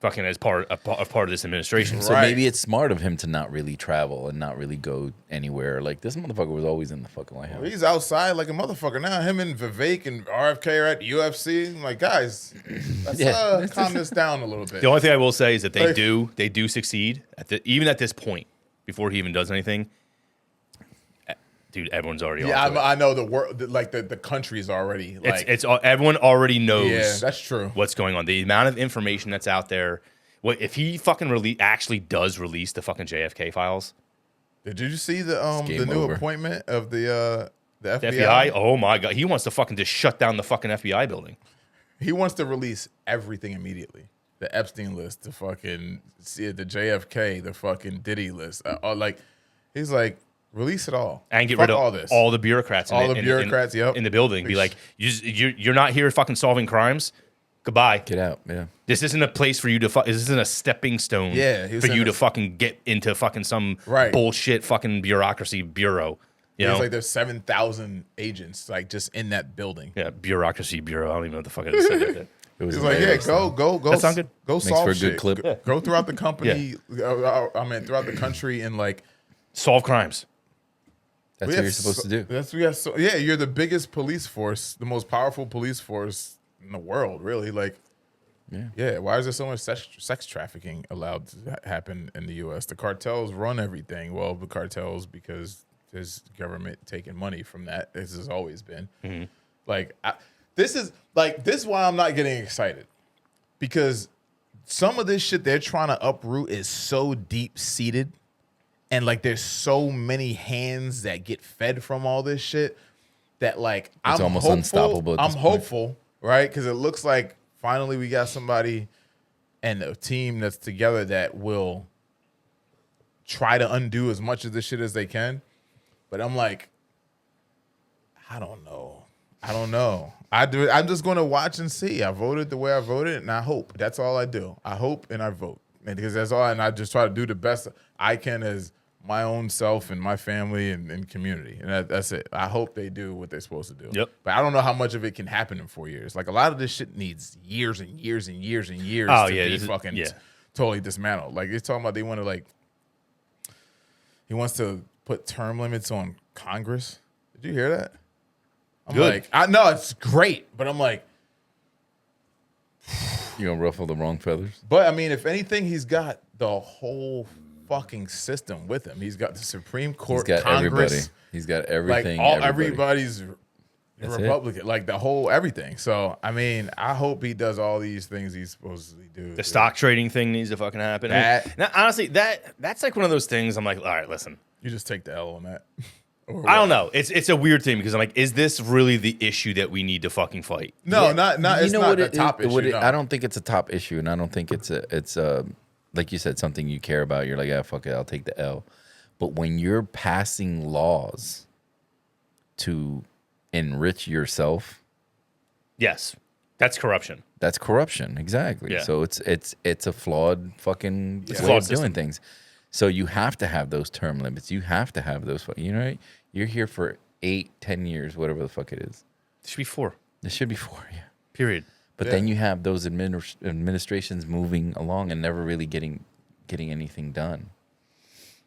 Fucking as part of this administration. So Right. maybe it's smart of him to not really travel and not really go anywhere. Like this motherfucker was always in the fucking White House. He's outside like a motherfucker now. Him and Vivek and RFK are at the UFC. I'm like, guys, let's Yeah. calm this down a little bit. The only thing I will say is that they Like- do succeed even at this point before he even does anything. Dude, everyone's already Yeah, onto it. I know the world, like the country is already like, It's everyone already knows. yeah, that's true. What's going on? The amount of information that's out there. What if he fucking actually does release the fucking JFK files? Did you see the game new over. appointment of the The FBI? FBI? Oh my god, he wants to fucking just shut down the fucking FBI building. He wants to release everything immediately. The Epstein list, the fucking the JFK, the fucking Diddy list. Like he's like, release it all And get Fuck rid of all this. all the bureaucrats. All the bureaucrats, yep. in the building. Be like, you're not here fucking solving crimes. Goodbye. Get out. Yeah. This isn't a place for you to. This isn't a stepping stone. Yeah, he was for saying you to this- fucking get into fucking some Right. bullshit fucking bureaucracy bureau. You It's know, like there's 7,000 agents like just in that building. yeah, bureaucracy bureau. I don't even know what the fuck I just said. Right there. It was He's like, yeah, hilarious, go. That sound good? Go Makes solve for a good shit. clip. Go throughout the company. I mean, throughout the country and like. Solve crimes. That's we what have you're supposed to do. We have yeah, you're the biggest police force, the most powerful police force in the world, really. Like, yeah. Why is there so much sex trafficking allowed to happen in the U.S.? The cartels run everything. Well, the cartels because there's government taking money from that. This has always been. Like, this is why I'm not getting excited, because some of this shit they're trying to uproot is so deep seated. And like, there's so many hands that get fed from all this shit that like It's I'm almost hopeful, unstoppable at I'm this point. hopeful, right? Because it looks like finally we got somebody and a team that's together that will try to undo as much of this shit as they can. But I'm like, I don't know. I'm just going to watch and see. I voted the way I voted, and I hope. That's all I do. I hope and I vote. and because that's all. And I just try to do the best I can as my own self and my family and community, and that's it. I hope they do what they're supposed to do. Yep. But I don't know how much of it can happen in 4 years. Like a lot of this shit needs years and years and years and years Oh, to yeah, be this is- fucking yeah. totally dismantled. Like it's talking about they want to he wants to put term limits on Congress. Did you hear that? I'm Good. like, I know it's great, but I'm like, You gonna ruffle the wrong feathers? but I mean, if anything, he's got the whole fucking system with him. He's got the Supreme He's Court, got Congress, everybody. He's got like everything. everybody's That's it. Republican, like the whole everything. So I mean, I hope he does all these things he's supposedly do. The stock trading thing needs to fucking happen. I mean, That- now, honestly, that's like one of those things. I'm like, all right, listen. You just take the L on that. Or I what? don't know. It's a weird thing because I'm like, is this really the issue that we need to fucking fight? No, not. It's not the top issue. No. I don't think it's a top issue, and I don't think it's like you said, something you care about. You're like, yeah, fuck it, I'll take the L. But when you're passing laws to enrich yourself, Yes, that's corruption. that's corruption. Exactly. Yeah. So it's a flawed fucking a way flawed of doing system. things. So you have to have those term limits. You have to have those. You're here for 8-10 years, whatever the fuck it is. It should be 4. It should be 4. Yeah. Period. But then you have those administrations moving along and never really getting anything done.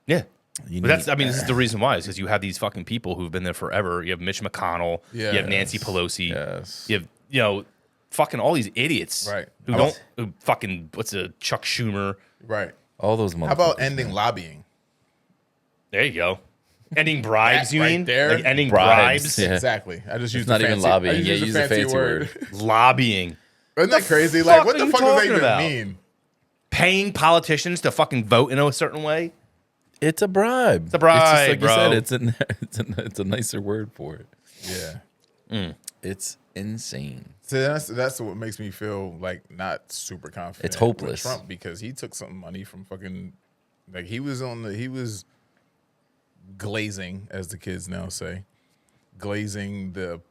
Yeah. You But that's, need- I mean, this is the reason why, is because you have these fucking people who've been there forever. You have Mitch McConnell. You have Nancy Pelosi. Yes. You have, fucking all these idiots. Right. Who How don't, who fucking, Chuck Schumer. Right. All those motherfuckers. How about ending lobbying? There you go. Ending bribes, That you right mean? there. Like ending Bribes. bribes? Yeah. Exactly. I just used not a even fancy, lobbying. I just Yeah, used use a fancy word. Lobbying. Isn't that crazy? fuck Like, what are the you fuck does that talking even about? mean? Paying politicians to fucking vote in a certain way? It's a bribe. It's a bribe, just like bro. you said. It's a nicer word for it. Yeah. It's insane. So that's what makes me feel like not super confident. It's hopeless. with Trump, because he took some money from fucking, like he was glazing, as the kids now say, glazing the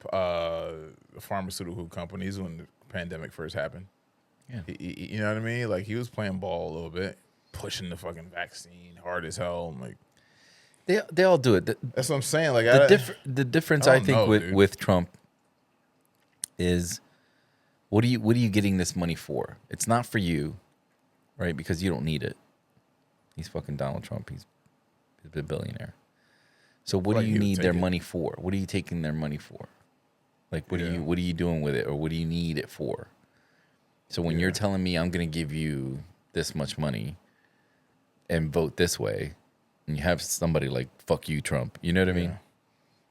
pharmaceutical companies when the pandemic first happened. Yeah. You know what I mean? Like he was playing ball a little bit, pushing the fucking vaccine hard as hell. I'm like, They all do it. that's what I'm saying. Like The difference I I don't think know, with dude. with Trump is what are you getting this money for? It's not for you, right? Because you don't need it. He's fucking Donald Trump. He's a billionaire. So what Like, do he you would need take their it. money for? What are you taking their money for? Like what Yeah. are you doing with it, or what do you need it for? So when you're telling me I'm going to give you this much money and vote this way, and you have somebody like fuck you, Trump, you know what I mean?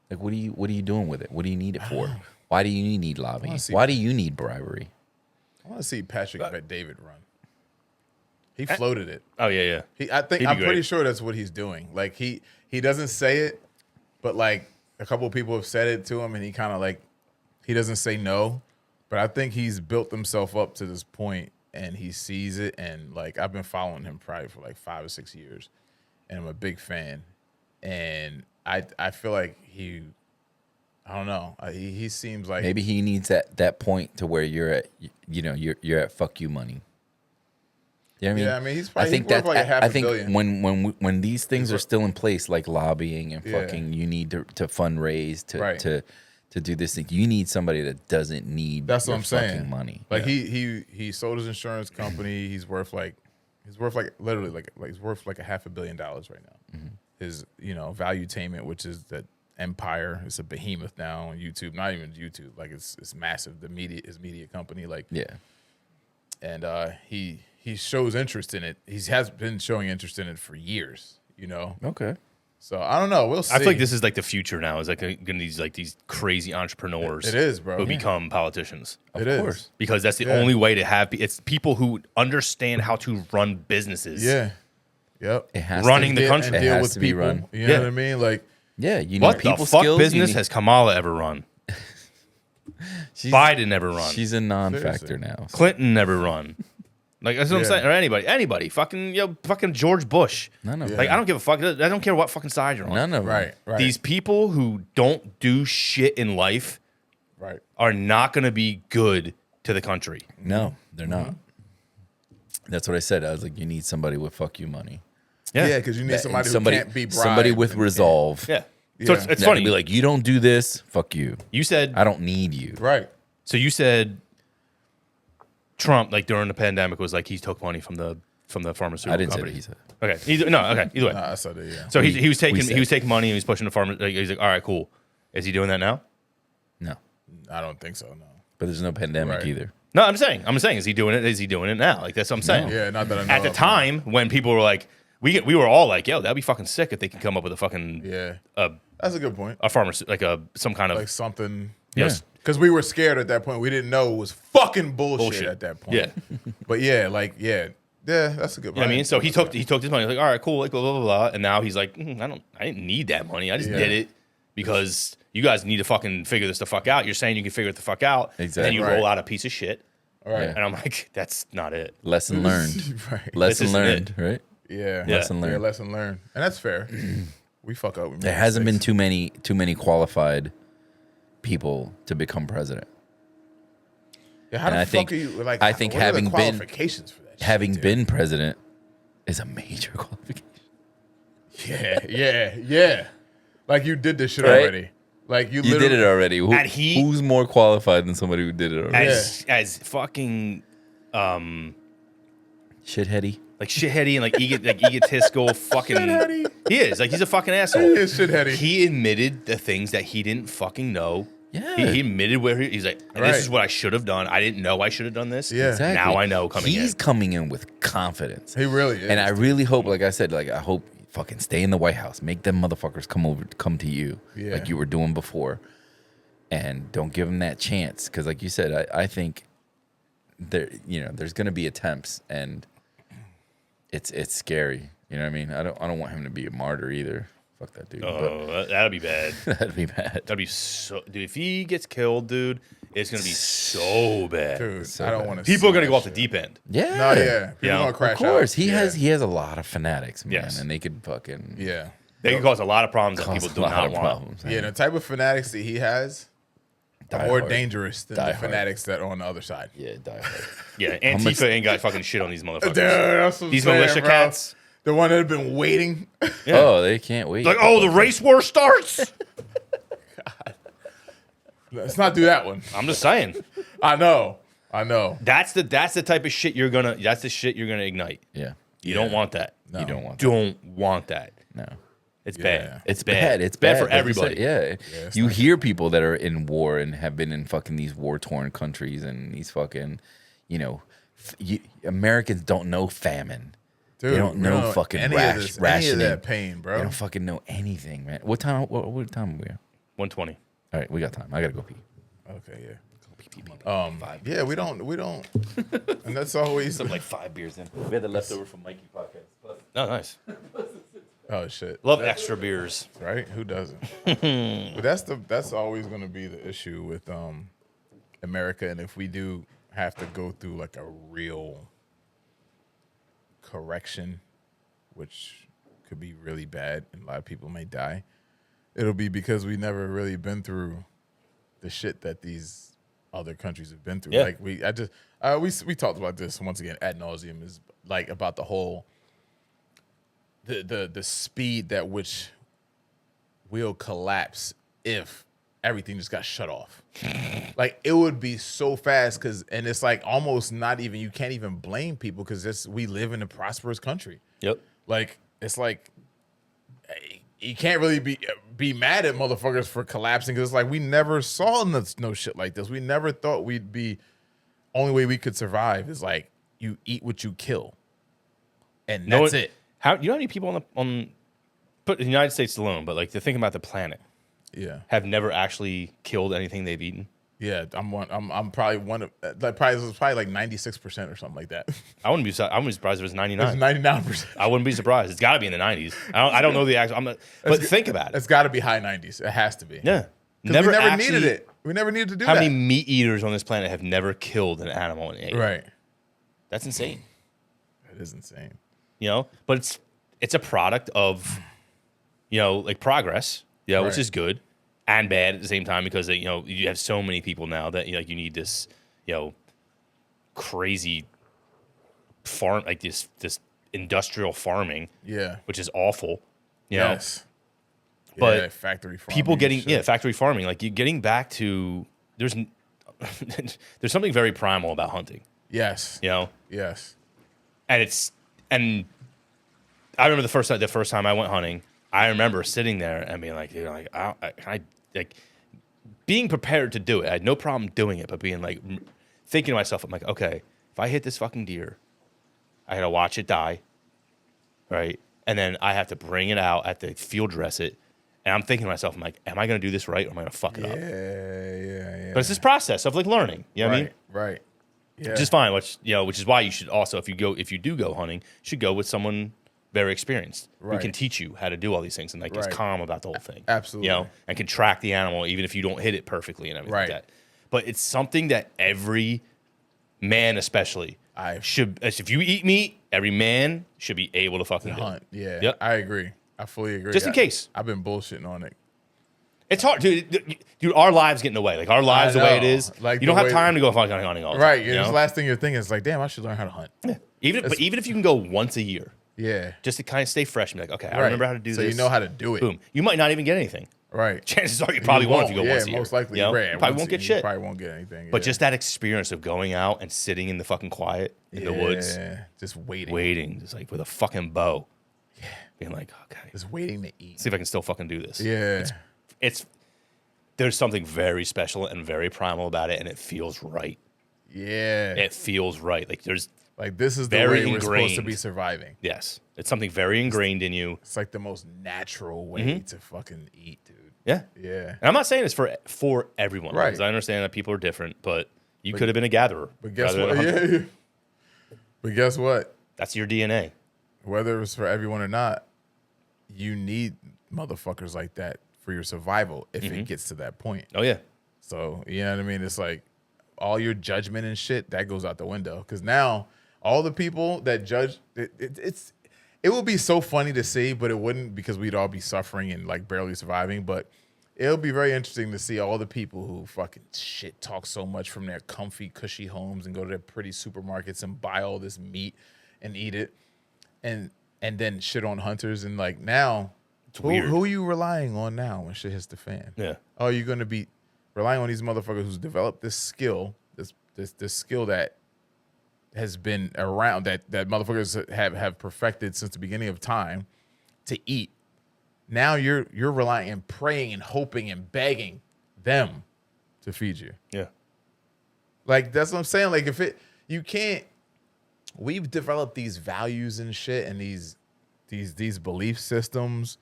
Like what are you doing with it? What do you need it for? Why do you need lobbying? see- Why do you need bribery? I want to see Patrick Bet David run. He floated it. Oh, yeah. I'm He'd be pretty great. sure that's what he's doing. Like he doesn't say it, but like a couple of people have said it to him, and he kind of like he doesn't say no. But I think he's built himself up to this point, and he sees it. And like I've been following him probably for like 5 or 6 years, and I'm a big fan. And I feel like I don't know. He seems like Maybe he needs that point to where you're at, you're at fuck you money. You know what I mean? Yeah, I mean, he's probably- I think he's worth like a half I a think billion. when these things are still in place, like lobbying and Yeah. fucking, you need to fundraise Right. to do this thing. You need somebody that doesn't need That's what your I'm saying. fucking money. Like he sold his insurance company. He's worth like literally like he's worth like $500 million right now. Mm-hmm. His Valuetainment, which is that empire, it's a behemoth now on YouTube. Not even YouTube, like it's massive. His media company, like Yeah. and he shows interest in it. He has been showing interest in it for years. Okay. So I don't know. We'll see. I feel like this is like the future now. Is like gonna these crazy entrepreneurs. It is, bro. Who Yeah. become politicians It is. course. because that's the Yeah. only way to have. It's people who understand how to run businesses. Yeah. Yep. It has Running to, the country. and It deal has with to be people. run. You know Yeah. what I mean? Like. Yeah, you need What people the fuck skills. you business need- has Kamala ever run? she's, Biden never run. She's a non-factor Seriously. now. Clinton never run. Like that's what I'm Yeah. saying. Or anybody. Fucking George Bush. None of Like I don't give a fuck. I don't care what fucking side you're on. None of them. Right. These people who don't do shit in life Right. are not going to be good to the country. No, they're not. That's what I said. I was like, you need somebody with fuck you money. Yeah, because you need somebody who can't be bribed. somebody with and- resolve. Yeah. So Yeah. it's That funny. can be like, you don't do this, fuck you. You said I don't need you. Right. so. You said Trump, like during the pandemic, was like he took money from the pharmaceutical I didn't say companies. that. He said. Okay. Either way. Nah, I said it, yeah. So he was taking said. he was taking money and he was pushing the farmer. Like, he's like, all right, cool. Is he doing that now? No, I don't think so, no. but there's no pandemic Right. either. No, I'm saying, is he doing it? Is he doing it now? Like that's what I'm saying. Yeah, not that I know At the of. time when people were like, we were all like, yo, that'd be fucking sick if they could come up with a fucking Yeah. a That's a good point. pharmacy, like some kind of Like something. you know, Yeah. Because we were scared at that point. We didn't know it was fucking bullshit, Bullshit. at that point. Yeah. But yeah, like, yeah, that's a good point. You know what I mean? So he took his money, like, all right, cool, like blah blah blah, blah. And now he's like, I didn't need that money. I just Yeah. did it because you guys need to fucking figure this the fuck out. You're saying you can figure it the fuck out. And then Exactly. you Right. roll out a piece of shit. All right. And I'm like, that's not it. Lesson learned. Right. Lesson isn't learned, right? Yeah. Yeah. Lesson Yeah, learned. lesson learned. And that's fair. We fuck up. We make There hasn't been mistakes. too many qualified people to become president. Yeah, how and the I fuck think- are you, like, I think what are the having been- qualifications for that shit, Having dude? been president is a major qualification. Yeah. Like you did this shit Right? already. Like you You literally did it already. And he- Who's more qualified than somebody who did it already? As fucking Shitheady. like shitheady and like egotistical fucking Shitheady. he is like he's a fucking asshole. He is shitheady. He admitted the things that he didn't fucking know. Yeah. He admitted where he's like, Right. this is what I should have done. I didn't know I should have done this. Yeah. Exactly. Now I know coming He's in. coming in with confidence. He really is. And I really hope, like I said, like I hope you fucking stay in the White House. Make them motherfuckers come to you Yeah. like you were doing before. And don't give them that chance. Cause like you said, I think there's gonna be attempts and it's scary. You know what I mean? I don't want him to be a martyr either. Fuck that dude. Oh, that'd be bad. But that'd be bad. That'd be so, dude. If he gets killed, dude, it's gonna be so bad. Dude, So I don't bad. want to. People are gonna go off the deep end. Yeah. No, yeah. People Yeah. gonna Of crash course. out. He Yeah. has a lot of fanatics, man. Yes. And they could fucking Yeah. They can cause a lot of problems that cause people a do lot not of want. problems. man. Yeah, the type of fanatics that he has are Die more hard. dangerous than Die the hard. fanatics that are on the other side. Yeah, die hard. Yeah, much- Antifa ain't got fucking shit on these motherfuckers. Dude, that's what I'm These saying, militia bro. cats. The one that have been waiting. Yeah. Oh, they can't wait. Like, oh, the race war starts. Let's not do that one. I'm just saying. I know. That's the type of shit you're gonna. That's the shit you're gonna ignite. Yeah. You don't want that. No. You don't want that. Don't want that. No. It's Yeah. bad. It's bad. It's bad bad for like you everybody. said. Yeah. it's You hear people that are in war and have been in fucking these war torn countries and these fucking, Americans don't know famine. Dude, They don't we know fucking any rash- of this, any of rationing. that pain, bro. They don't fucking know anything, man. What time? What time are we at? 120. All right, we got time. I gotta go pee. Okay, yeah. Yeah, we don't, and that's always. Like 5 beers in. We had the leftover from Mikey podcast. Oh, nice. Oh shit! Love extra beers. Right? Who doesn't? But that's always going to be the issue with America, and if we do have to go through like a real correction, which could be really bad, and a lot of people may die, it'll be because we never really been through the shit that these other countries have been through. Yeah. Like we talked about this once again ad nauseum, is like about the whole the speed that which we'll collapse if everything just got shut off. Like it would be so fast and it's like almost not even, you can't even blame people because we live in a prosperous country. Yep. Like it's like you can't really be mad at motherfuckers for collapsing because it's like we never saw no shit like this. We never thought we'd be, only way we could survive is like you eat what you kill, and that's it. How you know how many people on put the United States alone, but like to think about the planet, Yeah, have never actually killed anything they've eaten? yeah. I'm probably one of like probably like 96% or something like that. I wouldn't be surprised if it was 99. It's 99%. I wouldn't be surprised. It's got to be in the 90s. I don't know the actual. But think about it. It's got to be high 90s. It has to be. Yeah. 'Cause we never actually- needed it. We never needed to do How that. many meat eaters on this planet have never killed an animal and ate it? Right. That's insane. It is insane. You know, but it's a product of, like progress, which Right. is good and bad at the same time because you have so many people now that you need this, crazy farm, like this industrial farming, Yeah. which is awful. You know, Yes. But yeah, factory farming. people and getting shit. factory farming, like you getting back to there's something very primal about hunting. Yes. You know, Yes. and I remember the first time I went hunting. I remember sitting there and being like, dude, like I like being prepared to do it. I had no problem doing it, but being like thinking to myself, I'm like, okay, if I hit this fucking deer, I gotta watch it die, right? And then I have to bring it out, I have to field dress it. And I'm thinking to myself, I'm like, am I gonna do this right or am I gonna fuck it up? Yeah. But it's this process of like learning. You know what I mean? Right. Yeah. Which is fine, which is why you should also, if you do go hunting, you should go with someone very experienced who Right. can teach you how to do all these things and like is Right. calm about the whole thing. Absolutely. You know, and can track the animal even if you don't hit it perfectly and everything Right. like that. But it's something that every man especially should, if you eat meat, every man should be able to fucking do hunt. it. Yeah. Yep. I agree. I fully agree. Just in case. I've been bullshitting on it. It's hard, dude. Our lives get in the way. Like our lives, the way it know. is, Like you don't the have way- time to go fucking hunting all the Right. time. Yeah. You This know? last thing you're thinking is like, damn, I should learn how to hunt. Even if you can go once a year, Yeah. just to kind of stay fresh and be like, okay, I Right. remember how to do so this. you know how to do it. Boom. You might not even get anything. Right. Chances are you probably won't if you go yeah, once a year. most likely. You know? Right. You probably Once won't get you shit. Probably won't get anything. But yeah. just that experience of going out and sitting in the fucking quiet in the woods, Just waiting. waiting, just like with a fucking bow, being like, okay, Just waiting to eat. see if I can still fucking do this. Yeah. It's there's something very special and very primal about it, and it feels right. Yeah. It feels right. Like there's Like this is the very way we're supposed to ingrained. be surviving. yes, it's something very ingrained in you. It's like the most natural way to fucking eat, dude. Yeah. Yeah. And I'm not saying it's for everyone, Right. because I understand that people are different, but you could have been a gatherer. But guess rather what? than a hunter. Yeah. But guess what? That's your DNA. Whether it's for everyone or not, you need motherfuckers like that for your survival if it gets to that point. Oh yeah. So, you know what I mean? It's like all your judgment and shit, that goes out the window. Because now all the people that judge, it would be so funny to see, but it wouldn't because we'd all be suffering and like barely surviving. But it'll be very interesting to see all the people who fucking shit talk so much from their comfy, cushy homes and go to their pretty supermarkets and buy all this meat and eat it. And then shit on hunters. And like now, weird. who are you relying on now when shit hits the fan? Yeah. Oh, you're going to be relying on these motherfuckers who's developed this skill, this skill that has been around, that motherfuckers have perfected since the beginning of time to eat. Now you're relying and praying and hoping and begging them to feed you. Yeah. Like that's what I'm saying. Like you can't. We've developed these values and shit and these belief systems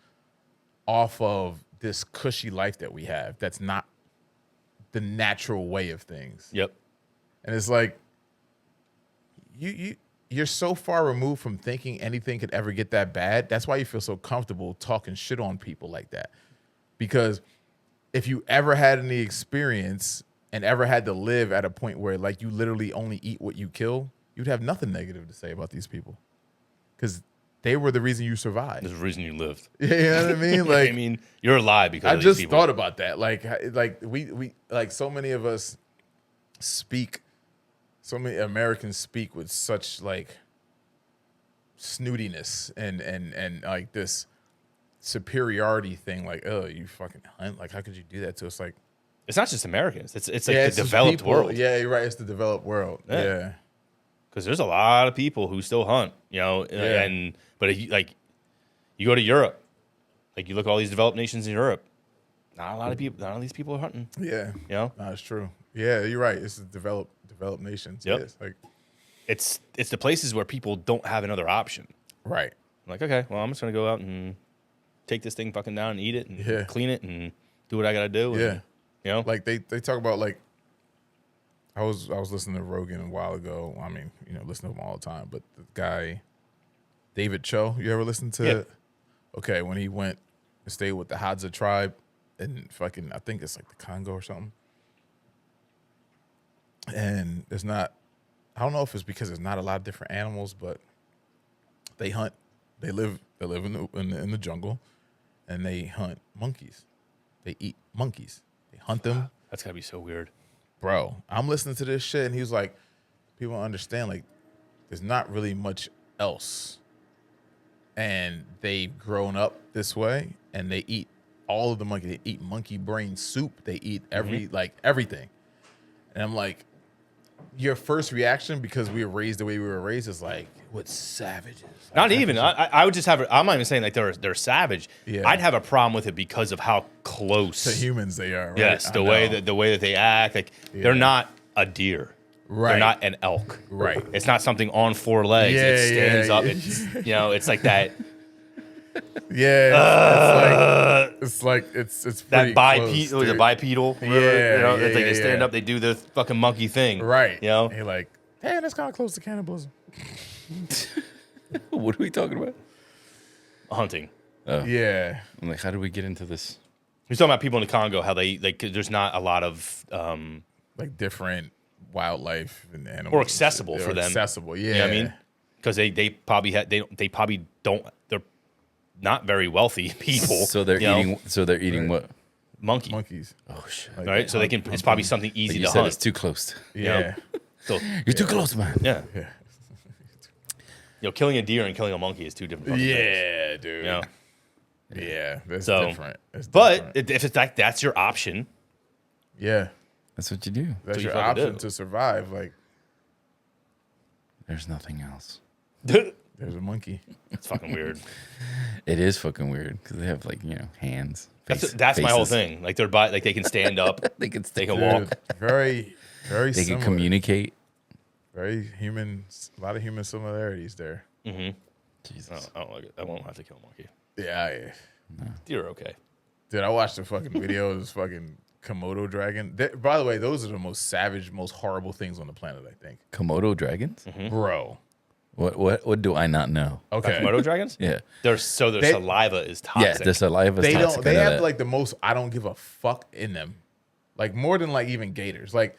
off of this cushy life that we have. That's not the natural way of things. Yep. And it's like you're so far removed from thinking anything could ever get that bad. That's why you feel so comfortable talking shit on people like that. Because if you ever had any experience and ever had to live at a point where like you literally only eat what you kill, you'd have nothing negative to say about these people. Because they were the reason you survived. There's a reason you lived. You know what I mean? Like, I mean, you're alive because I of these just people. thought about that. Like we like so many of us speak, so many Americans speak with such like snootiness and like this superiority thing. Like, oh, you fucking hunt. Like, how could you do that to us? Like, It's not just Americans. It's like it's the just developed people. world. Yeah, you're right. It's the developed world. Yeah. Yeah. Because there's a lot of people who still hunt, you know, Yeah. but if you, like you go to Europe, like you look at all these developed nations in Europe, not a lot of these people are hunting, Yeah. you know. No, it's true. Yeah, you're right. It's the developed nations. Yep. Yeah, it's like It's the places where people don't have another option. right. I'm like, okay, well, I'm just gonna go out and take this thing fucking down and eat it and Yeah. clean it and do what I gotta do. And, Yeah. you know, Like they talk about like I was listening to Rogan a while ago. I mean, you know, listen to him all the time. But the guy David Cho, you ever listen to? Yeah. Okay, when he went and stayed with the Hadza tribe and fucking, I think it's like the Congo or something. And there's not, I don't know if it's because there's not a lot of different animals, but they hunt. They live in the jungle, and they hunt monkeys. They eat monkeys. They hunt them. that's gotta be so weird. Bro, I'm listening to this shit, and he was like, people don't understand, like, there's not really much else. And they've grown up this way, and they eat all of the monkey. They eat monkey brain soup. They eat everything. And I'm like, your first reaction, because we were raised the way we were raised, is like, what savages? Not even. I would just have. I'm not even saying like they're savage. Yeah. I'd have a problem with it because of how close To humans they are. Right? Yes, the way that they act. Like they're not a deer. Right. They're not an elk. Right. It's not something on four legs. Yeah, it stands yeah, up. yeah. It's it's like that. Yeah, it's That pretty close, the dude. bipedal. Yeah, it's like they stand yeah. up. They do the fucking monkey thing. Right. You know. You're like, hey, that's kind of close to cannibalism. What are we talking about? Hunting. Yeah. I'm like, how do we get into this? We're talking about people in the Congo. How they like. There's not a lot of. Like different wildlife and animals. Or accessible for them. Accessible, yeah. You know what I mean? Because they probably don't. They're not very wealthy people. So they're you know? eating. So they're eating what? Monkey. Monkeys. Oh shit! Like, Right. So they can. It's probably something Like easy you to said hunt. it's too close. Yeah. So, You're too close, man. yeah. Yeah. Killing a deer and killing a monkey is two different. fucking things, Yeah, dude. you know? Yeah, that's So, different. It's But different. if it's like that's your option, yeah, That's what you do. that's you your fucking option do. to survive. Like, There's nothing else. it's there's a monkey. fucking weird. It is fucking weird because they have hands. That's my whole thing. Like like they can stand up, They can they can Dude, walk. very, very They can similar. communicate. Very human, a lot of human similarities there. Jesus. I don't like it. I won't have to kill a monkey. Yeah. Deer are okay. Dude, I watched the fucking video of this fucking Komodo dragon. By the way, those are the most savage, most horrible things on the planet, I think. Komodo dragons? Bro. What do I not know? Okay. Komodo dragons? Yeah. Their They- saliva is toxic. Yeah, the saliva is They toxic. don't. I They know have that. like the most I don't give a fuck in them, like more than like even gators. Like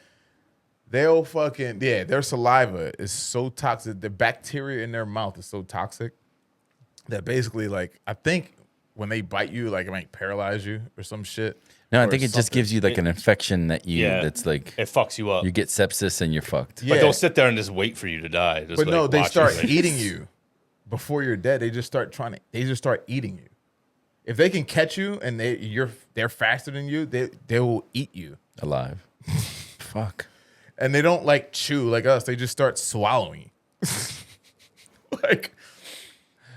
they'll fucking their saliva is so toxic. The bacteria in their mouth is so toxic that basically like I think when they bite you, like it might paralyze you or some shit. No, I or think it just something. gives you like an infection that Yeah. that's like It fucks you up. you get sepsis and you're fucked. Yeah. But they'll sit there and just wait for you to die. Just But like, no, they watch start you, like- eating you before you're dead. They just start eating you. If they can catch you and they're faster than you, they will eat you. Alive. Fuck. And they don't like chew like us. They just start swallowing. Like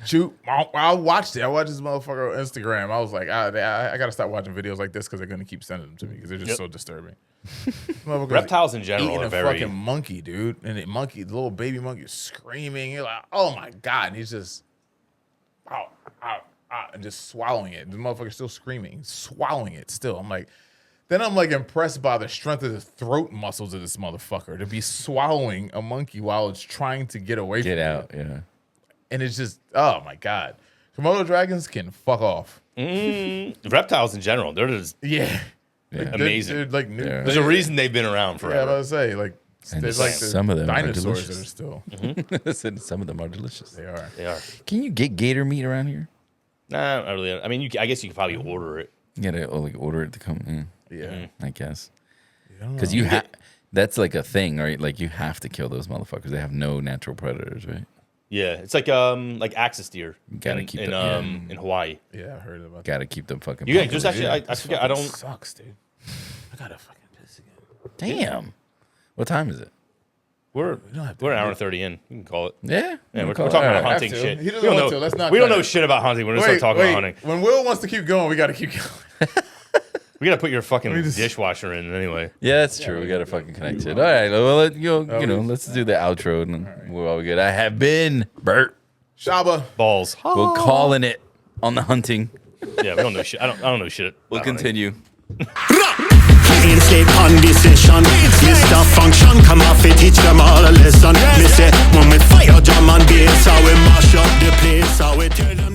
chew. I watched it. I watched this motherfucker on Instagram. I was like, I gotta stop watching videos like this because they're gonna keep sending them to me because they're just so disturbing. Motherfuckers Reptiles in general eating are a very. fucking monkey, dude, and the little baby monkey is screaming. You're like, oh my god, and he's just, ow, ow, ow, and just swallowing it. The motherfucker's still screaming, swallowing it still. I'm like impressed by the strength of the throat muscles of this motherfucker to be swallowing a monkey while it's trying to get away Get from out. it. Yeah. And it's just, oh my god, Komodo dragons can fuck off. Reptiles in general, they're just Yeah, Yeah. amazing. They're like new. Yeah. There's a reason they've been around Yeah, I was forever. about to say like And there's like some of them are dinosaurs that delicious. are still. Said some of them are delicious. They are. They are. Can you get gator meat around here? Nah, not really. I mean, I guess you could probably order it. You gotta order it to come in. Yeah. I guess I don't because know. you have. That's like a thing, right? Like you have to kill those motherfuckers. They have no natural predators, right? Yeah, it's like axis deer Gotta in, keep in, them- in Hawaii. Yeah, I heard about that. Gotta keep them fucking. You pumping. just actually, I forget. I don't. Sucks, dude. I gotta fucking piss again. Damn. What time is it? We're don't have to we're an do hour it. and 30 in. You can call it. Yeah. Yeah, we're Call talking it. about All right. hunting Have to. shit. He doesn't We don't want know. to. Let's not We don't cut know it. shit about hunting. We're gonna start talking about hunting. When Will wants to keep going, we gotta keep going. We gotta put your fucking just- dishwasher in anyway. Yeah, that's true. We gotta fucking connect it. All right. Well, let's do the outro and then we're all good. I have been Bert. Shaba. Balls. We're calling it on the hunting. Yeah, we don't know shit. I don't know shit. We'll about hunting. continue. Instate on decision. Mr. Function, come off it, teach them all a lesson. Me say, when we fire drum and bass, how we mash up the place, how we tell them.